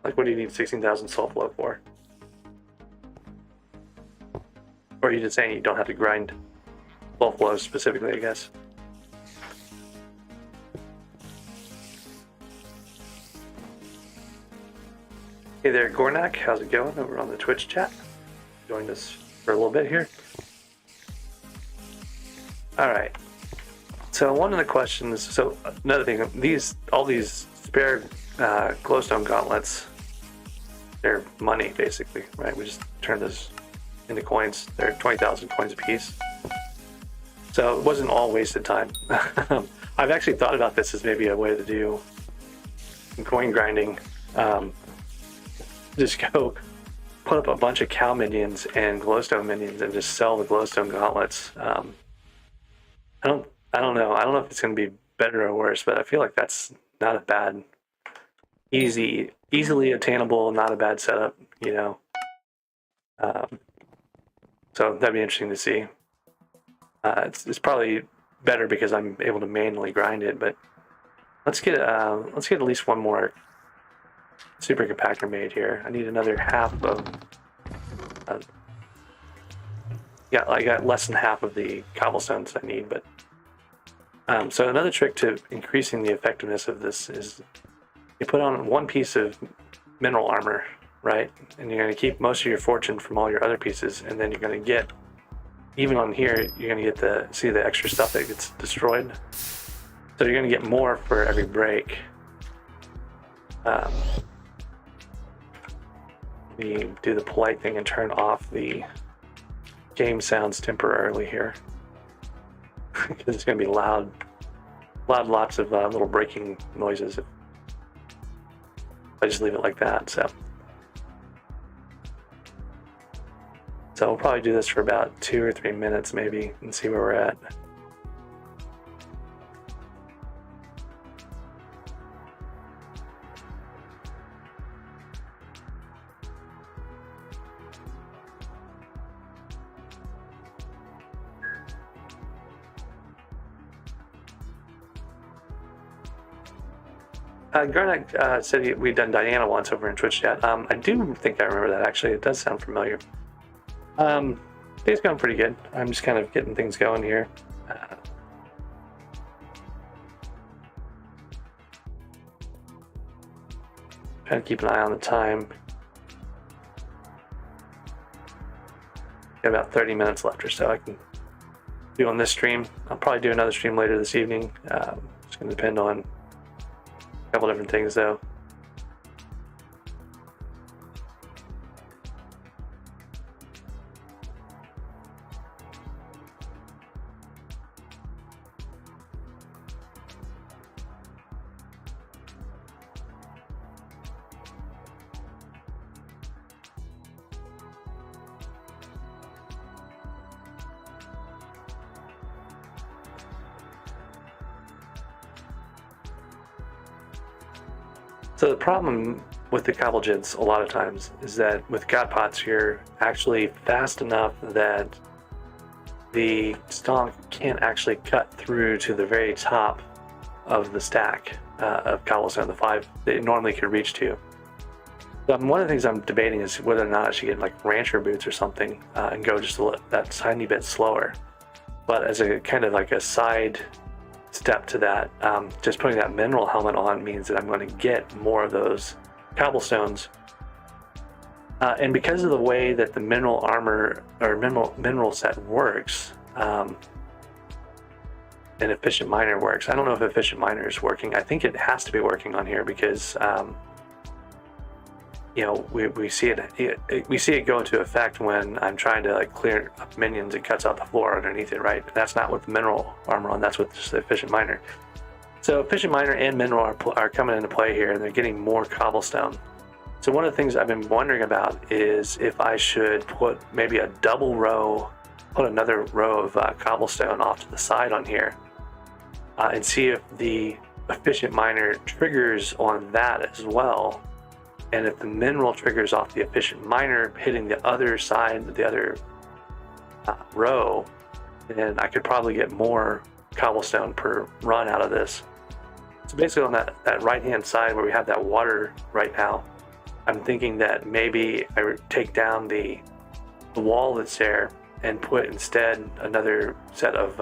Like, what do you need 16,000 soul flow for? Or are you just saying you don't have to grind soul flow specifically, I guess? Hey there, Gornak. How's it going over on the Twitch chat? Joined us for a little bit here. All right. So one of the questions. So another thing. All these spare glowstone gauntlets. They're money basically, right? We just turn this into coins. They're 20,000 coins a piece. So it wasn't all wasted time. I've actually thought about this as maybe a way to do some coin grinding. Just go put up a bunch of cow minions and glowstone minions and just sell the glowstone gauntlets. I don't know. I don't know if it's going to be better or worse, but I feel like that's not a bad, easily attainable, not a bad setup, you know. So that'd be interesting to see. It's probably better because I'm able to manually grind it, but let's get at least one more super compactor made here. I need another half of. Yeah, I got less than half of the cobblestones I need, but. So another trick to increasing the effectiveness of this is you put on one piece of mineral armor, right? And you're going to keep most of your fortune from all your other pieces, and then you're going to get, even on here, you're going to get the extra stuff that gets destroyed. So you're going to get more for every break. Let me do the polite thing and turn off the game sounds temporarily here. Because it's going to be loud, lots of little breaking noises if I just leave it like that. So we'll probably do this for about 2 or 3 minutes maybe and see where we're at. Garnak said we'd done Diana once over in Twitch chat. I do think I remember that, actually. It does sound familiar. Day's going pretty good. I'm just kind of getting things going here. Trying to keep an eye on the time. Got about 30 minutes left or so I can do on this stream. I'll probably do another stream later this evening. It's going to depend on a couple different things though. So the problem with the cobble jigs a lot of times is that with God pots, you're actually fast enough that the stonk can't actually cut through to the very top of the stack of cobblestone, the 5 that it normally could reach to. So one of the things I'm debating is whether or not I should get like rancher boots or something and go just that tiny bit slower. But as a kind of like a side step to that, just putting that mineral helmet on means that I'm going to get more of those cobblestones. And because of the way that the mineral armor or mineral set works, and efficient miner works. I don't know if efficient miner is working. I think it has to be working on here because you know, we see it go into effect when I'm trying to like clear up minions. It cuts out the floor underneath it, right? That's not with the mineral armor on. That's with just the efficient miner. So efficient miner and mineral are coming into play here, and they're getting more cobblestone. So one of the things I've been wondering about is if I should put maybe a double row, put another row of cobblestone off to the side on here, and see if the efficient miner triggers on that as well. And if the mineral triggers off the efficient miner hitting the other side, the other row, then I could probably get more cobblestone per run out of this. So basically on that right-hand side where we have that water right now, I'm thinking that maybe I would take down the wall that's there and put instead another set of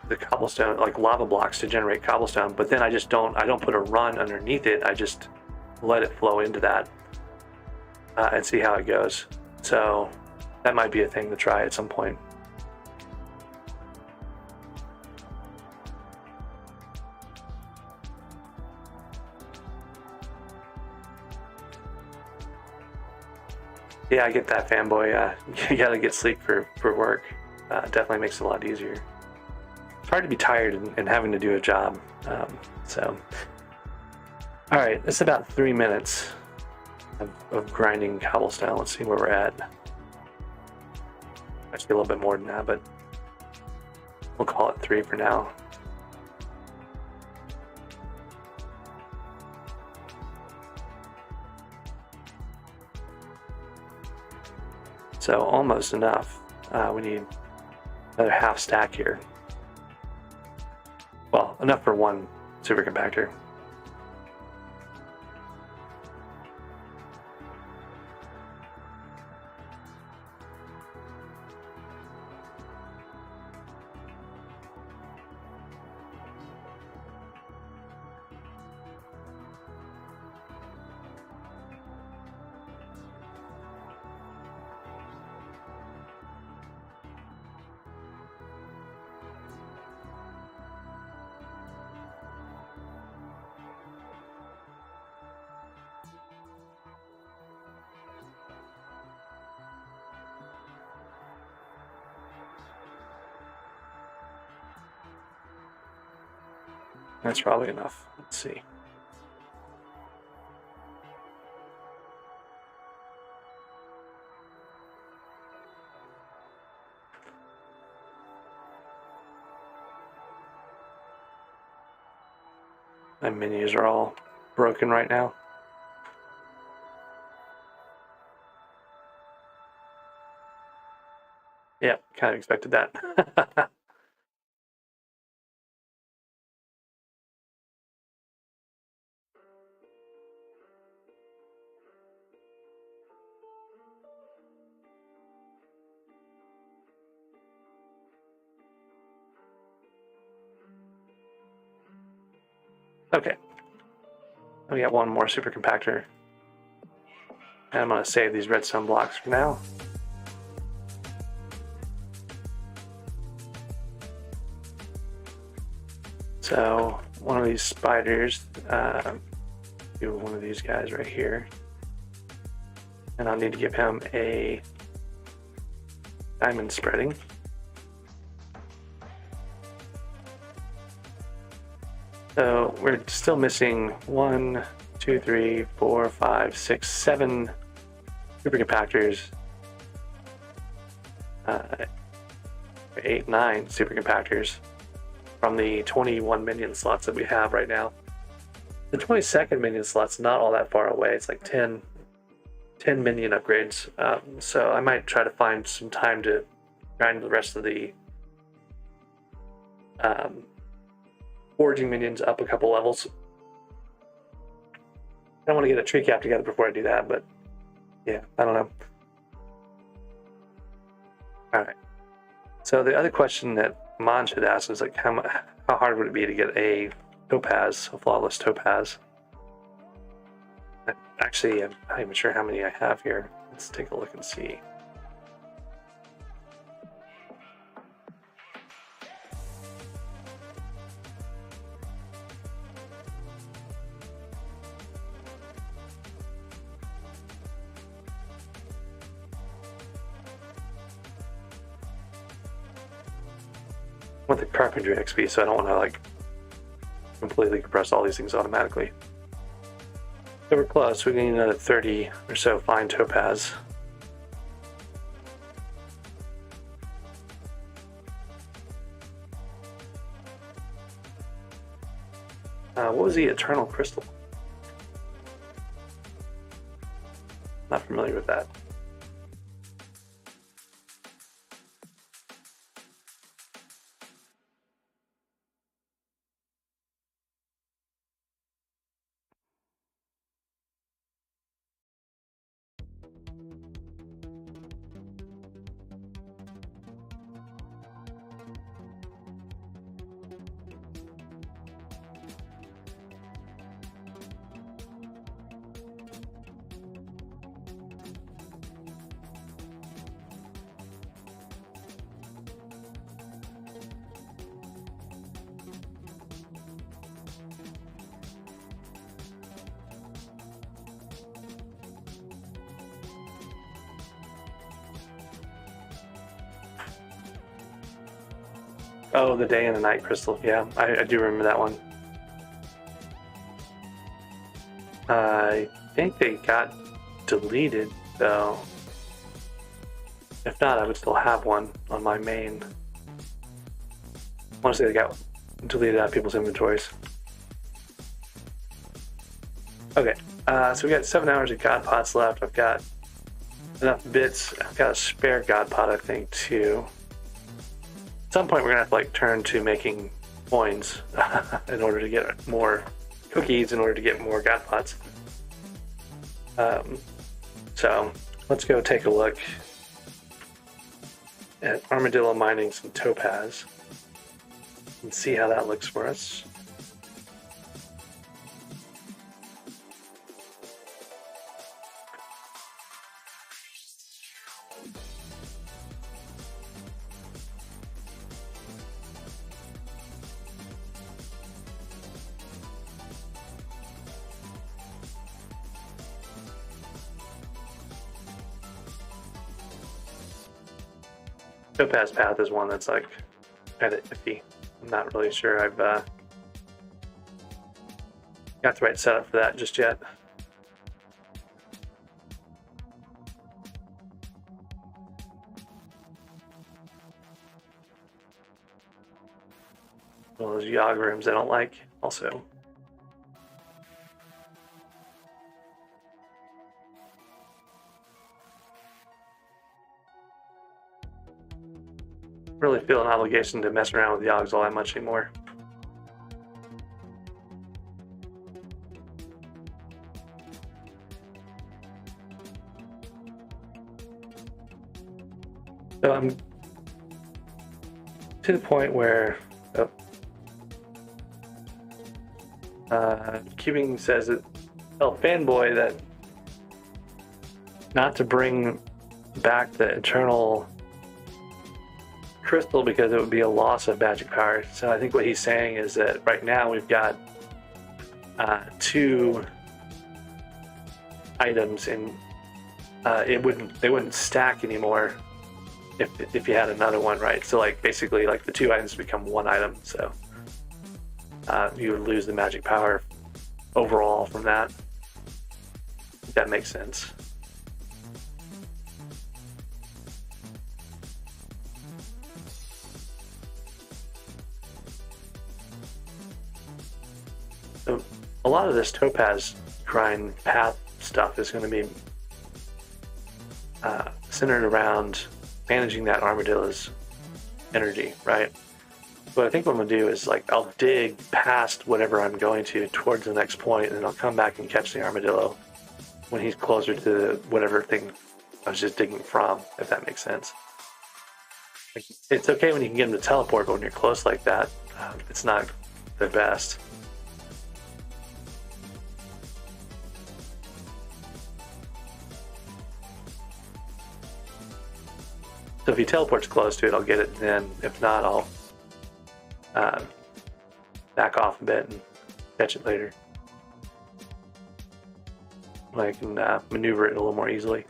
the cobblestone, like lava blocks to generate cobblestone, but then I don't put a run underneath it. I just let it flow into that and see how it goes. So that might be a thing to try at some point. Yeah, I get that, fanboy. You gotta get sleep for work. Definitely makes it a lot easier. It's hard to be tired and having to do a job. So, all right, it's about 3 minutes of grinding cobblestone. Let's see where we're at. Actually, a little bit more than that, but we'll call it 3 for now. So almost enough. We need another half stack here. Well, enough for one supercompactor. That's probably enough. Let's see. My menus are all broken right now. Yeah, kind of expected that. Okay, we got one more supercompactor, and I'm going to save these redstone blocks for now. So one of these spiders, do one of these guys right here, and I'll need to give him a diamond spreading. So we're still missing 1, 2, 3, 4, 5, 6, 7 supercompactors. 8, 9 supercompactors from the 21 minion slots that we have right now. The 22nd minion slot's not all that far away. It's like 10 minion upgrades. So I might try to find some time to grind the rest of the foraging minions up a couple levels. I don't want to get a tree cap together before I do that, but yeah, I don't know. All right. So the other question that Mon should ask is like, how hard would it be to get a topaz, a flawless topaz? Actually, I'm not even sure how many I have here. Let's take a look and see. I want the carpentry XP, so I don't want to like completely compress all these things automatically. So we're close. We need another 30 or so fine topaz. What was the eternal crystal? Not familiar with that. Oh, the day and the night crystal. Yeah, I do remember that one. I think they got deleted, though. If not, I would still have one on my main. Honestly, they got deleted out of people's inventories. Okay, so we got 7 hours of god pots left. I've got enough bits. I've got a spare god pot, I think, too. At some point, we're gonna have to like turn to making coins in order to get more cookies, in order to get more god pots. So let's go take a look at armadillo mining some topaz and see how that looks for us. Topaz path is one that's like kind of iffy. I'm not really sure I've got the right setup for that just yet. Well, those Yogg rooms I don't like also. Really feel an obligation to mess around with Yogg's all that much anymore. So I'm to the point where Cubing says that fanboy that not to bring back the eternal crystal because it would be a loss of magic power. So I think what he's saying is that right now we've got 2 items and they wouldn't stack anymore if you had another one, right? So like basically like the 2 items become 1 item, so you would lose the magic power overall from that. If that makes sense. So a lot of this topaz grind path stuff is going to be centered around managing that armadillo's energy, right? What I think what I'm going to do is like I'll dig past whatever I'm going to towards the next point, and then I'll come back and catch the armadillo when he's closer to whatever thing I was just digging from, if that makes sense. Like, it's okay when you can get him to teleport, but when you're close like that, it's not the best. So if he teleports close to it, I'll get it then. If not, I'll back off a bit and catch it later. I can maneuver it a little more easily.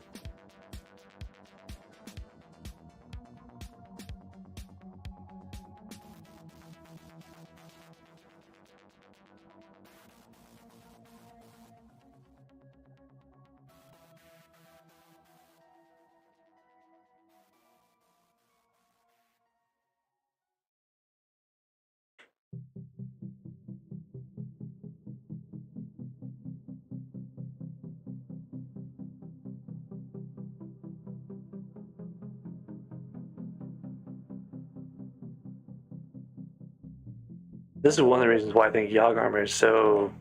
This is one of the reasons why I think Yogg armor is so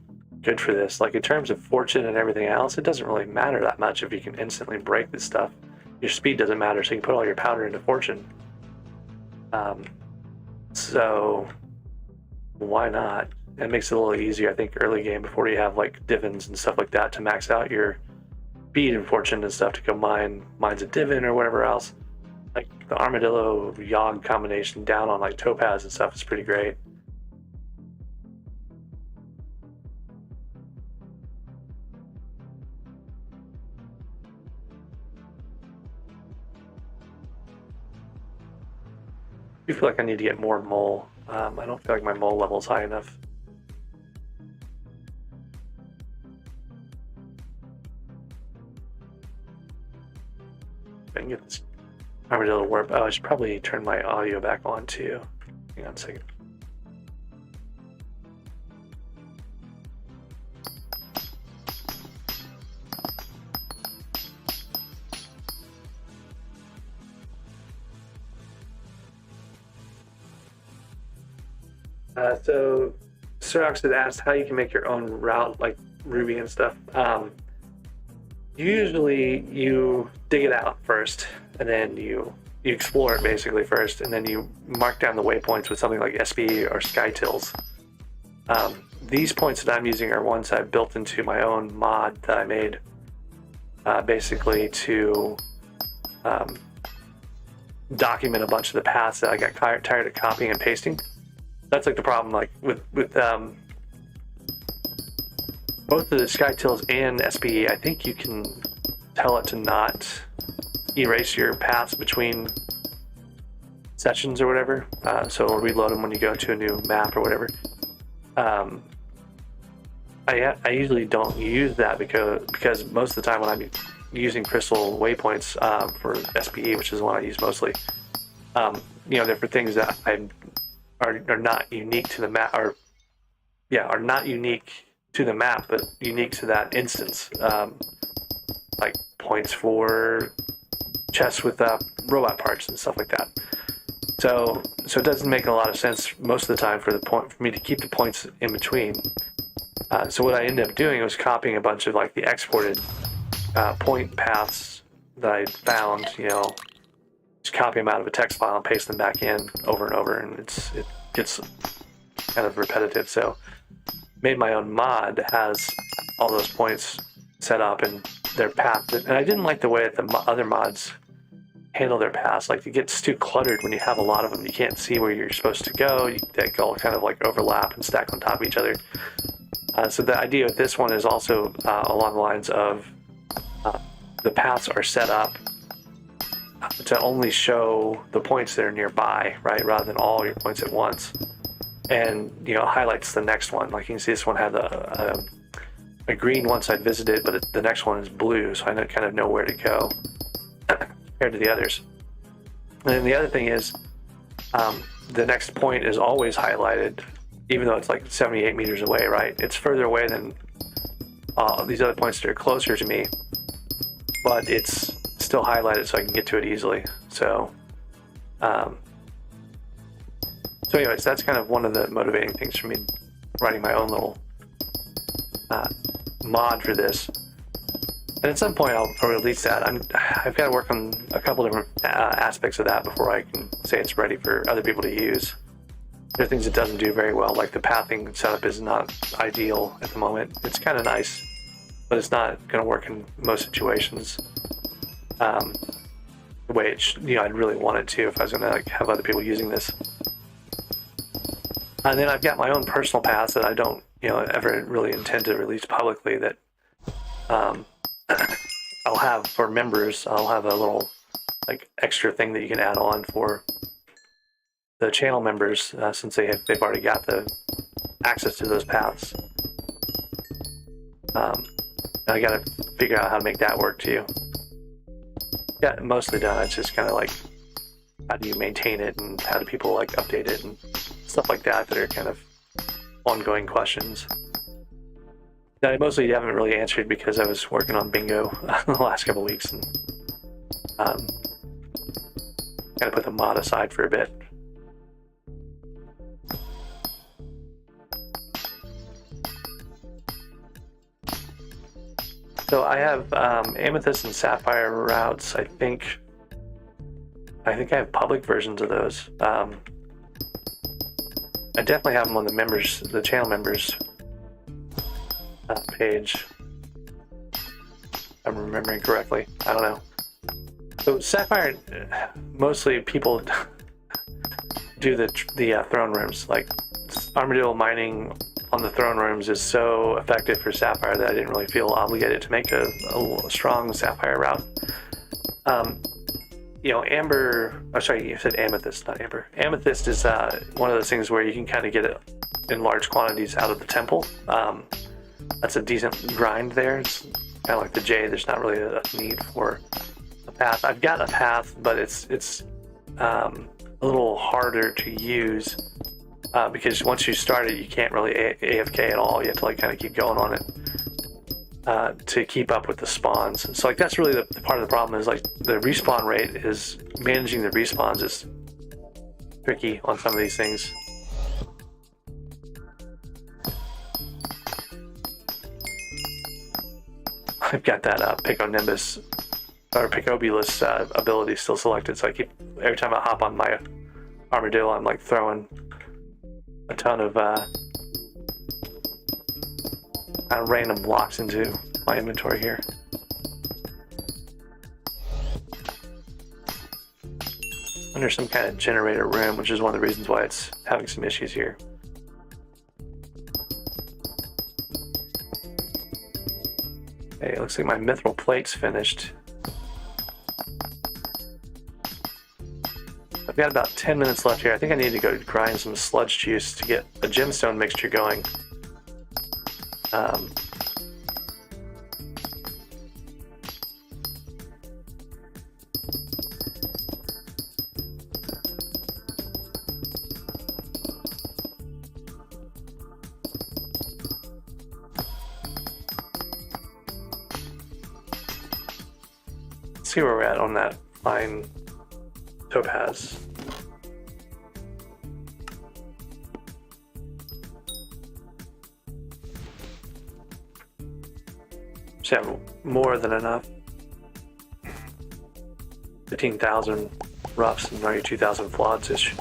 good for this. Like in terms of fortune and everything else, it doesn't really matter that much if you can instantly break this stuff. Your speed doesn't matter, so you can put all your powder into fortune. So why not? It makes it a little easier, I think, early game before you have like divins and stuff like that to max out your speed and fortune and stuff to go mines a divin or whatever else. Like the armadillo Yogg combination down on like topaz and stuff is pretty great. I feel like I need to get more mole. I don't feel like my mole level is high enough. I can get this armadillo warp. Oh, I should probably turn my audio back on too. Hang on a second. So Sirax had asked how you can make your own route, like Ruby and stuff. Usually you dig it out first, and then you explore it basically first, and then you mark down the waypoints with something like SB or SkyTills. These points that I'm using are ones I've built into my own mod that I made basically to document a bunch of the paths that I got tired of copying and pasting. That's like the problem, like with both the SkyTills and SBE. I think you can tell it to not erase your paths between sessions or whatever. So it'll reload them when you go to a new map or whatever. I usually don't use that because most of the time when I'm using crystal waypoints for SBE, which is the one I use mostly, they're for things that are not unique to the map, are not unique to the map, but unique to that instance. Like points for chests with robot parts and stuff like that. So it doesn't make a lot of sense most of the time for me to keep the points in between. So what I ended up doing was copying a bunch of like the exported point paths that I found, just copy them out of a text file and paste them back in over and over, and it gets kind of repetitive. So made my own mod that has all those points set up and their path. And I didn't like the way that the other mods handle their paths. Like it gets too cluttered when you have a lot of them. You can't see where you're supposed to go. They all kind of like overlap and stack on top of each other. So the idea with this one is also along the lines of the paths are set up to only show the points that are nearby, right, rather than all your points at once. And highlights the next one. Like you can see, this one had a green once I'd visited, but the next one is blue, so I kind of know where to go compared to the others. And then the other thing is, the next point is always highlighted even though it's like 78 meters away, right? It's further away than these other points that are closer to me, but it's still highlighted so I can get to it easily. So, so anyways, that's kind of one of the motivating things for me writing my own little mod for this. And at some point I'll probably release that. I've got to work on a couple different aspects of that before I can say it's ready for other people to use. There are things it doesn't do very well, like the pathing setup is not ideal at the moment. It's kind of nice, but it's not going to work in most situations the way I'd really want it to if I was going to have other people using this. And then I've got my own personal paths that I don't ever really intend to release publicly that I'll have for members. I'll have a little like extra thing that you can add on for the channel members since they've already got the access to those paths. And I got to figure out how to make that work too. Yeah, mostly done. It's just kind of like how do you maintain it and how do people like update it and stuff like that are kind of ongoing questions that I mostly haven't really answered because I was working on bingo the last couple of weeks and kind of put the mod aside for a bit. So I have amethyst and sapphire routes. I think I have public versions of those. I definitely have them on the channel members page. I'm remembering correctly. I don't know. So sapphire, mostly people do the throne rooms. Like armadillo mining on the throne rooms is so effective for sapphire that I didn't really feel obligated to make a strong sapphire route. Amber, oh sorry, you said amethyst, not amber. Amethyst is one of those things where you can kind of get it in large quantities out of the temple. That's a decent grind there. It's kind of like the jade. There's not really a need for a path. I've got a path, but it's a little harder to use because once you start it, you can't really AFK at all. You have to like kind of keep going on it to keep up with the spawns. So like that's really the part of the problem is like the respawn rate is managing the respawns is tricky on some of these things. I've got that Piconimbus or Picobulus ability still selected, so I keep every time I hop on my armadillo, I'm like throwing a ton of random blocks into my inventory here. Under some kind of generator room, which is one of the reasons why it's having some issues here. Okay, it looks like my mithril plate's finished. I've got about 10 minutes left here. I think I need to go grind some sludge juice to get a gemstone mixture going. See where we're at on that fine topaz. Should have more than enough. 15,000 roughs and maybe 2,000 floods-ish.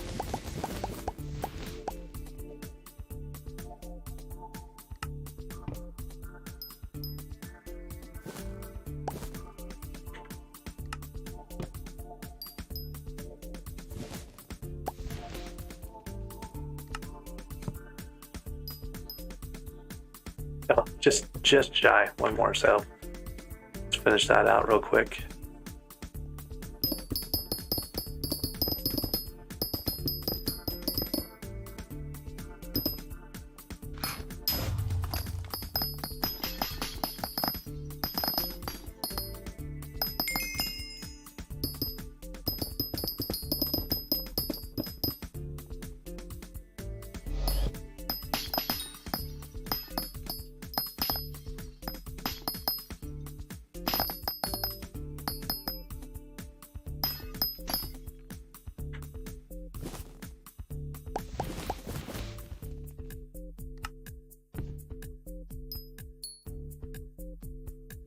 Oh, just shy, one more, so let's finish that out real quick.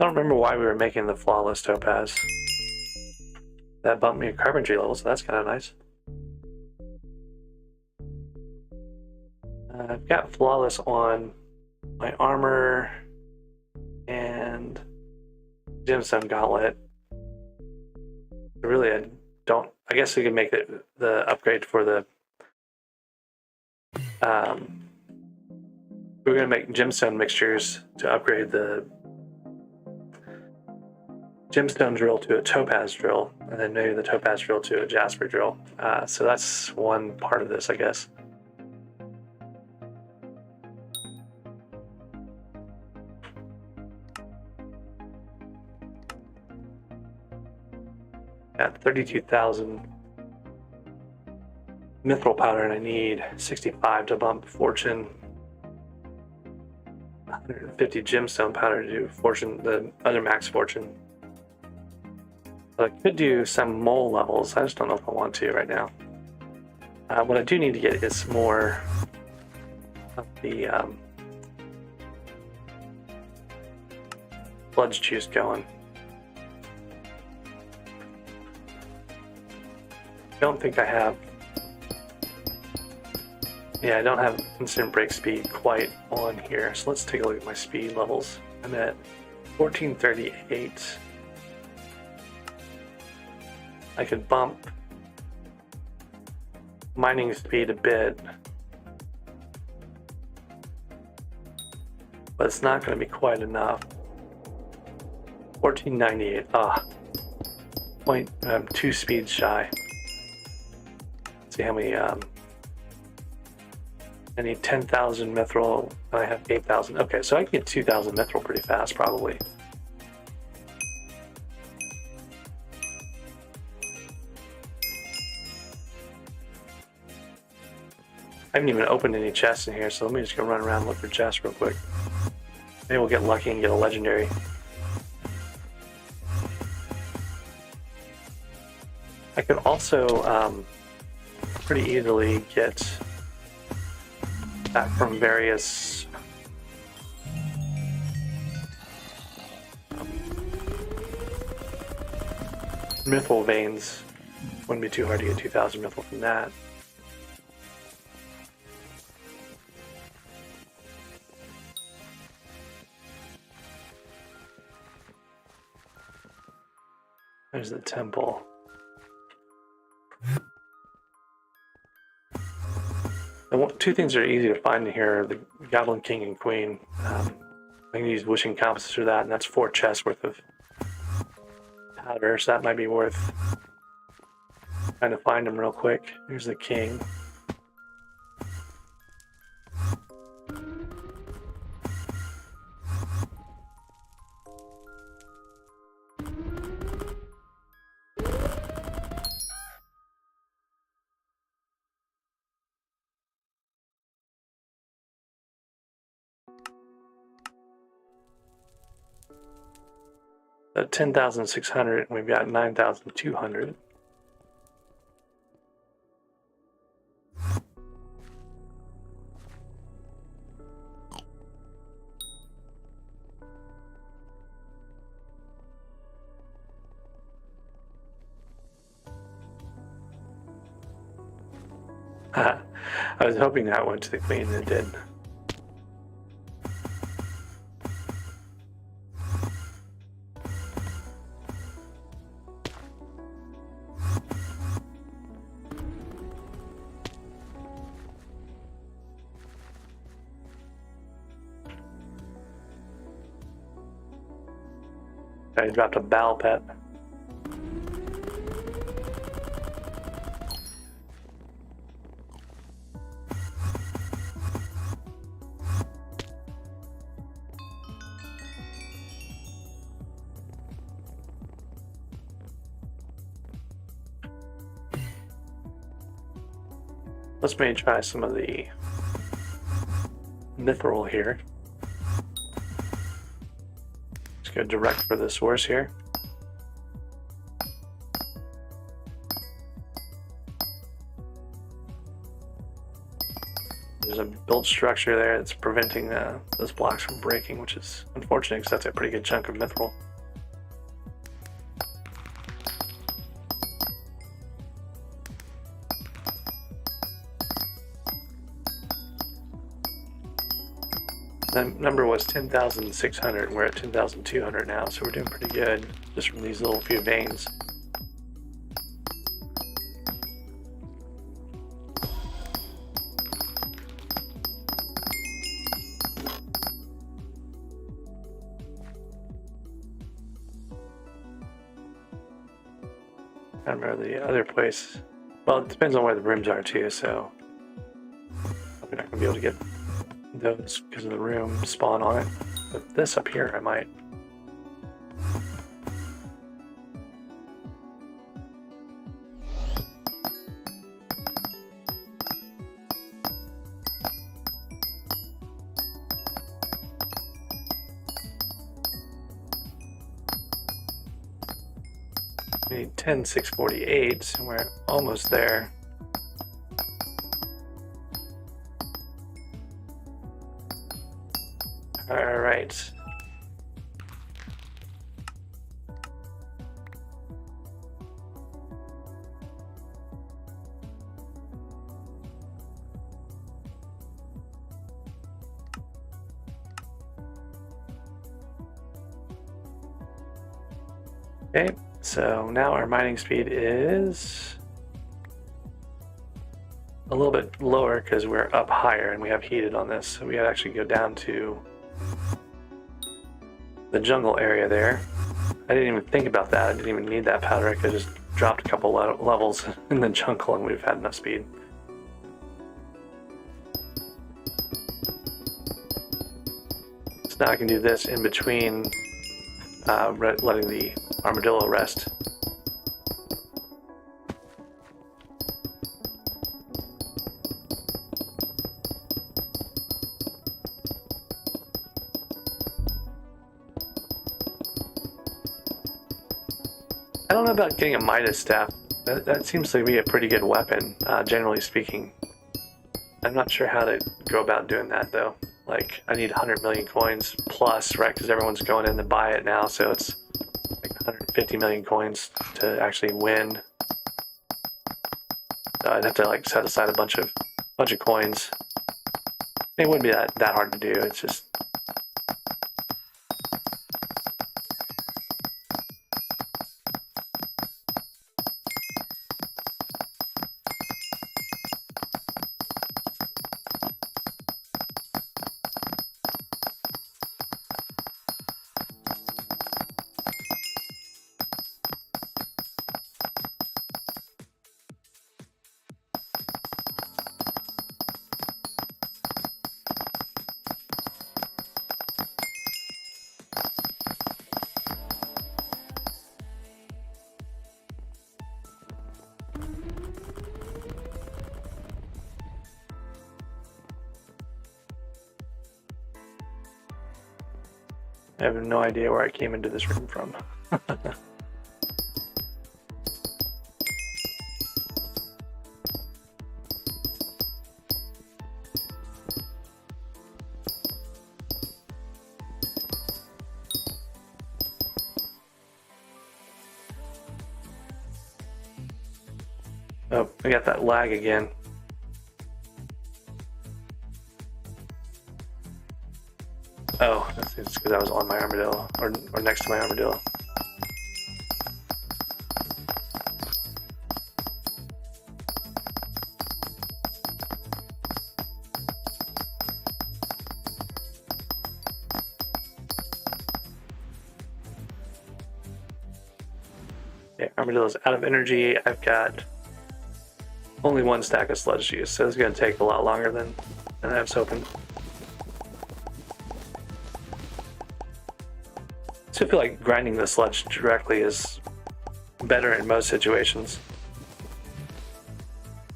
I don't remember why we were making the flawless topaz. That bumped me a carpentry level, so that's kind of nice. I've got flawless on my armor and gemstone gauntlet. Really, I guess we could make the upgrade for the. We're going to make gemstone mixtures to upgrade the gemstone drill to a topaz drill, and then maybe the topaz drill to a jasper drill. So that's one part of this, I guess. At 32,000 mithril powder, and I need 65 to bump fortune. 150 gemstone powder to do fortune, the other max fortune. So I could do some mole levels. I just don't know if I want to right now. What I do need to get is more of the sludge juice going. I don't think I have. Yeah, I don't have instant break speed quite on here. So let's take a look at my speed levels. I'm at 1438. I could bump mining speed a bit, but it's not going to be quite enough. 1498. I'm 2 speeds shy. Let's see how many. I need 10,000 mithril. I have 8,000. Okay, so I can get 2,000 mithril pretty fast, probably. I haven't even opened any chests in here, so let me just go run around and look for chests real quick. Maybe we'll get lucky and get a legendary. I could also pretty easily get that from various mithril veins. Wouldn't be too hard to get 2,000 mithril from that. There's the temple. Two things that are easy to find in here are the Goblin King and Queen. I can use Wishing Compasses for that, and that's 4 chests worth of powder, so that might be worth trying to find them real quick. Here's the King. So 10,600, and we've got 9,200. I was hoping that went to the Queen, and it did. I dropped a bowel pet. Let's maybe try some of the mithril here. Let's go direct for the source here. There's there's a built structure there that's preventing those blocks from breaking, which is unfortunate because that's a pretty good chunk of mithril. That number was 10,600 and we're at 10,200 now, so we're doing pretty good just from these little few veins. I remember the other place. Well, it depends on where the rooms are too, so I'm not gonna be able to get those because of the room spawn on it. But this up here, I might. We need 10,648, and we're almost there. All right. Okay, so now our mining speed is a little bit lower because we're up higher and we have heated on this. So we gotta actually go down to the jungle area there. I didn't even think about that. I didn't even need that powder. I could have just dropped a couple levels in the jungle and we've had enough speed. So now I can do this in between letting the armadillo rest. I don't know about getting a Midas staff. That seems to be a pretty good weapon, generally speaking. I'm not sure how to go about doing that though. Like, I need 100 million coins plus, right? Because everyone's going in to buy it now, so it's like 150 million coins to actually win. So I'd have to like set aside a bunch of coins. It wouldn't be that hard to do. It's just I have no idea where I came into this room from. Oh, I got that lag again. Oh, that's because I was on my armadillo, or next to my armadillo. Yeah, armadillo's out of energy. I've got only one stack of sludge juice, so it's going to take a lot longer than I was hoping. I feel like grinding the sludge directly is better in most situations.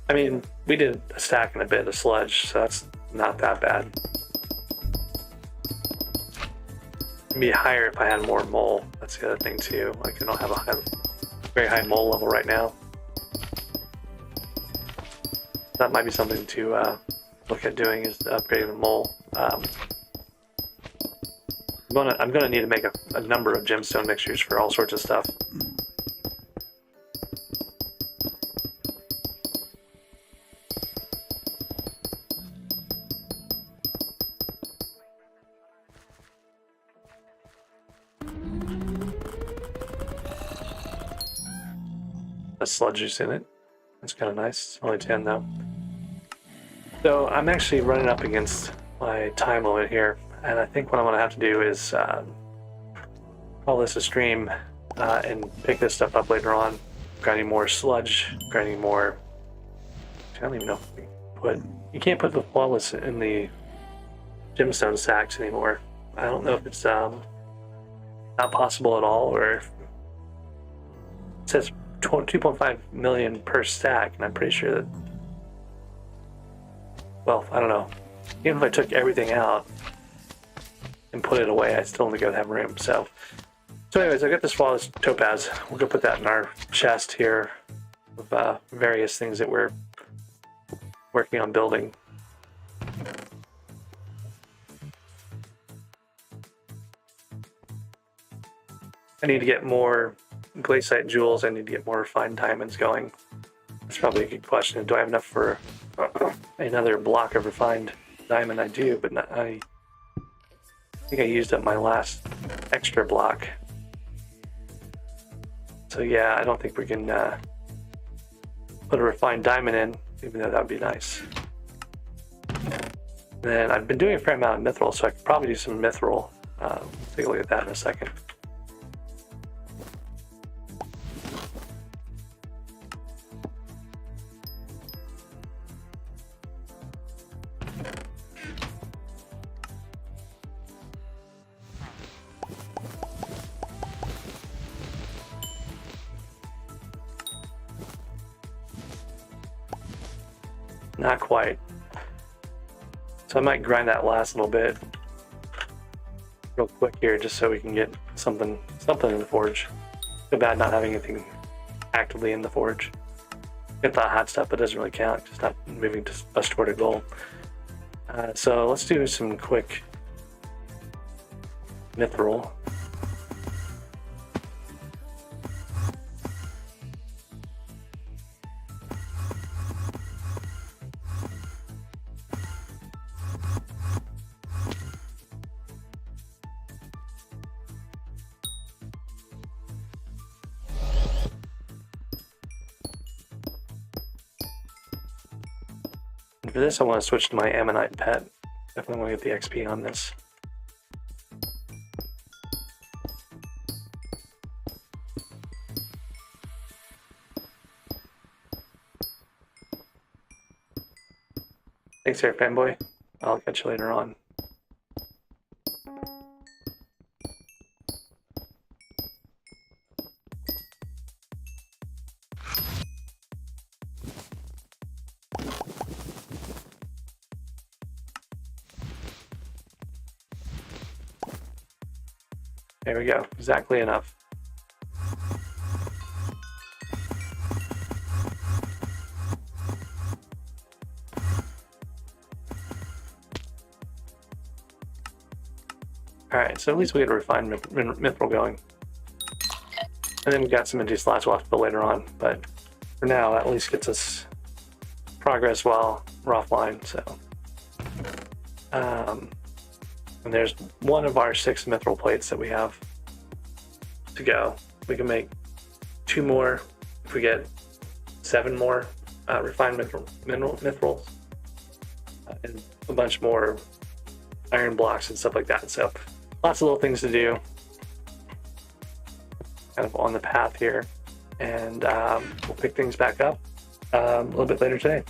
I mean, we did a stack and a bit of sludge, so that's not that bad. It'd be higher if I had more mole. That's the other thing too. Like, I don't have a very high mole level right now. That might be something to look at doing is upgrading the mole. I'm gonna need to make a number of gemstone mixtures for all sorts of stuff. A sludge juice in it. That's kind of nice. It's only 10 though. So I'm actually running up against my time limit here, and I think what I'm going to have to do is call this a stream and pick this stuff up later on. Grinding more sludge, grinding more. I don't even know if we put. You can't put the flawless in the gemstone sacks anymore. I don't know if it's not possible at all, or if it says 2.5 million per stack, and I'm pretty sure that. Well, I don't know. Even if I took everything out and put it away, I still only gotta have room. So anyways, I got this flawless topaz. We'll go put that in our chest here with various things that we're working on building. I need to get more glaciite jewels. I need to get more refined diamonds going. That's probably a good question. Do I have enough for another block of refined diamond? I do, but not, I think I used up my last extra block. So yeah, I don't think we can put a refined diamond in, even though that would be nice. And then I've been doing a fair amount of mithril, so I could probably do some mithril. We'll take a look at that in a second. Not quite. So I might grind that last little bit real quick here, just so we can get something in the forge. Too bad not having anything actively in the forge. Get that hot stuff, but it doesn't really count. Just not moving us toward a goal. So let's do some quick mithril. For this, I want to switch to my ammonite pet. Definitely want to get the XP on this. Thanks here, fanboy. I'll catch you later on. There we go, exactly enough. Alright, so at least we get a refined mithril going. And then we got some empty slots we'll have to build later on, but for now, that at least gets us progress while we're offline, so. And there's one of our 6 mithril plates that we have to go. We can make 2 more if we get 7 more refined mithrils and a bunch more iron blocks and stuff like that. So lots of little things to do kind of on the path here. And we'll pick things back up a little bit later today.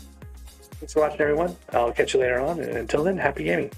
Thanks for watching, everyone. I'll catch you later on. And until then, happy gaming.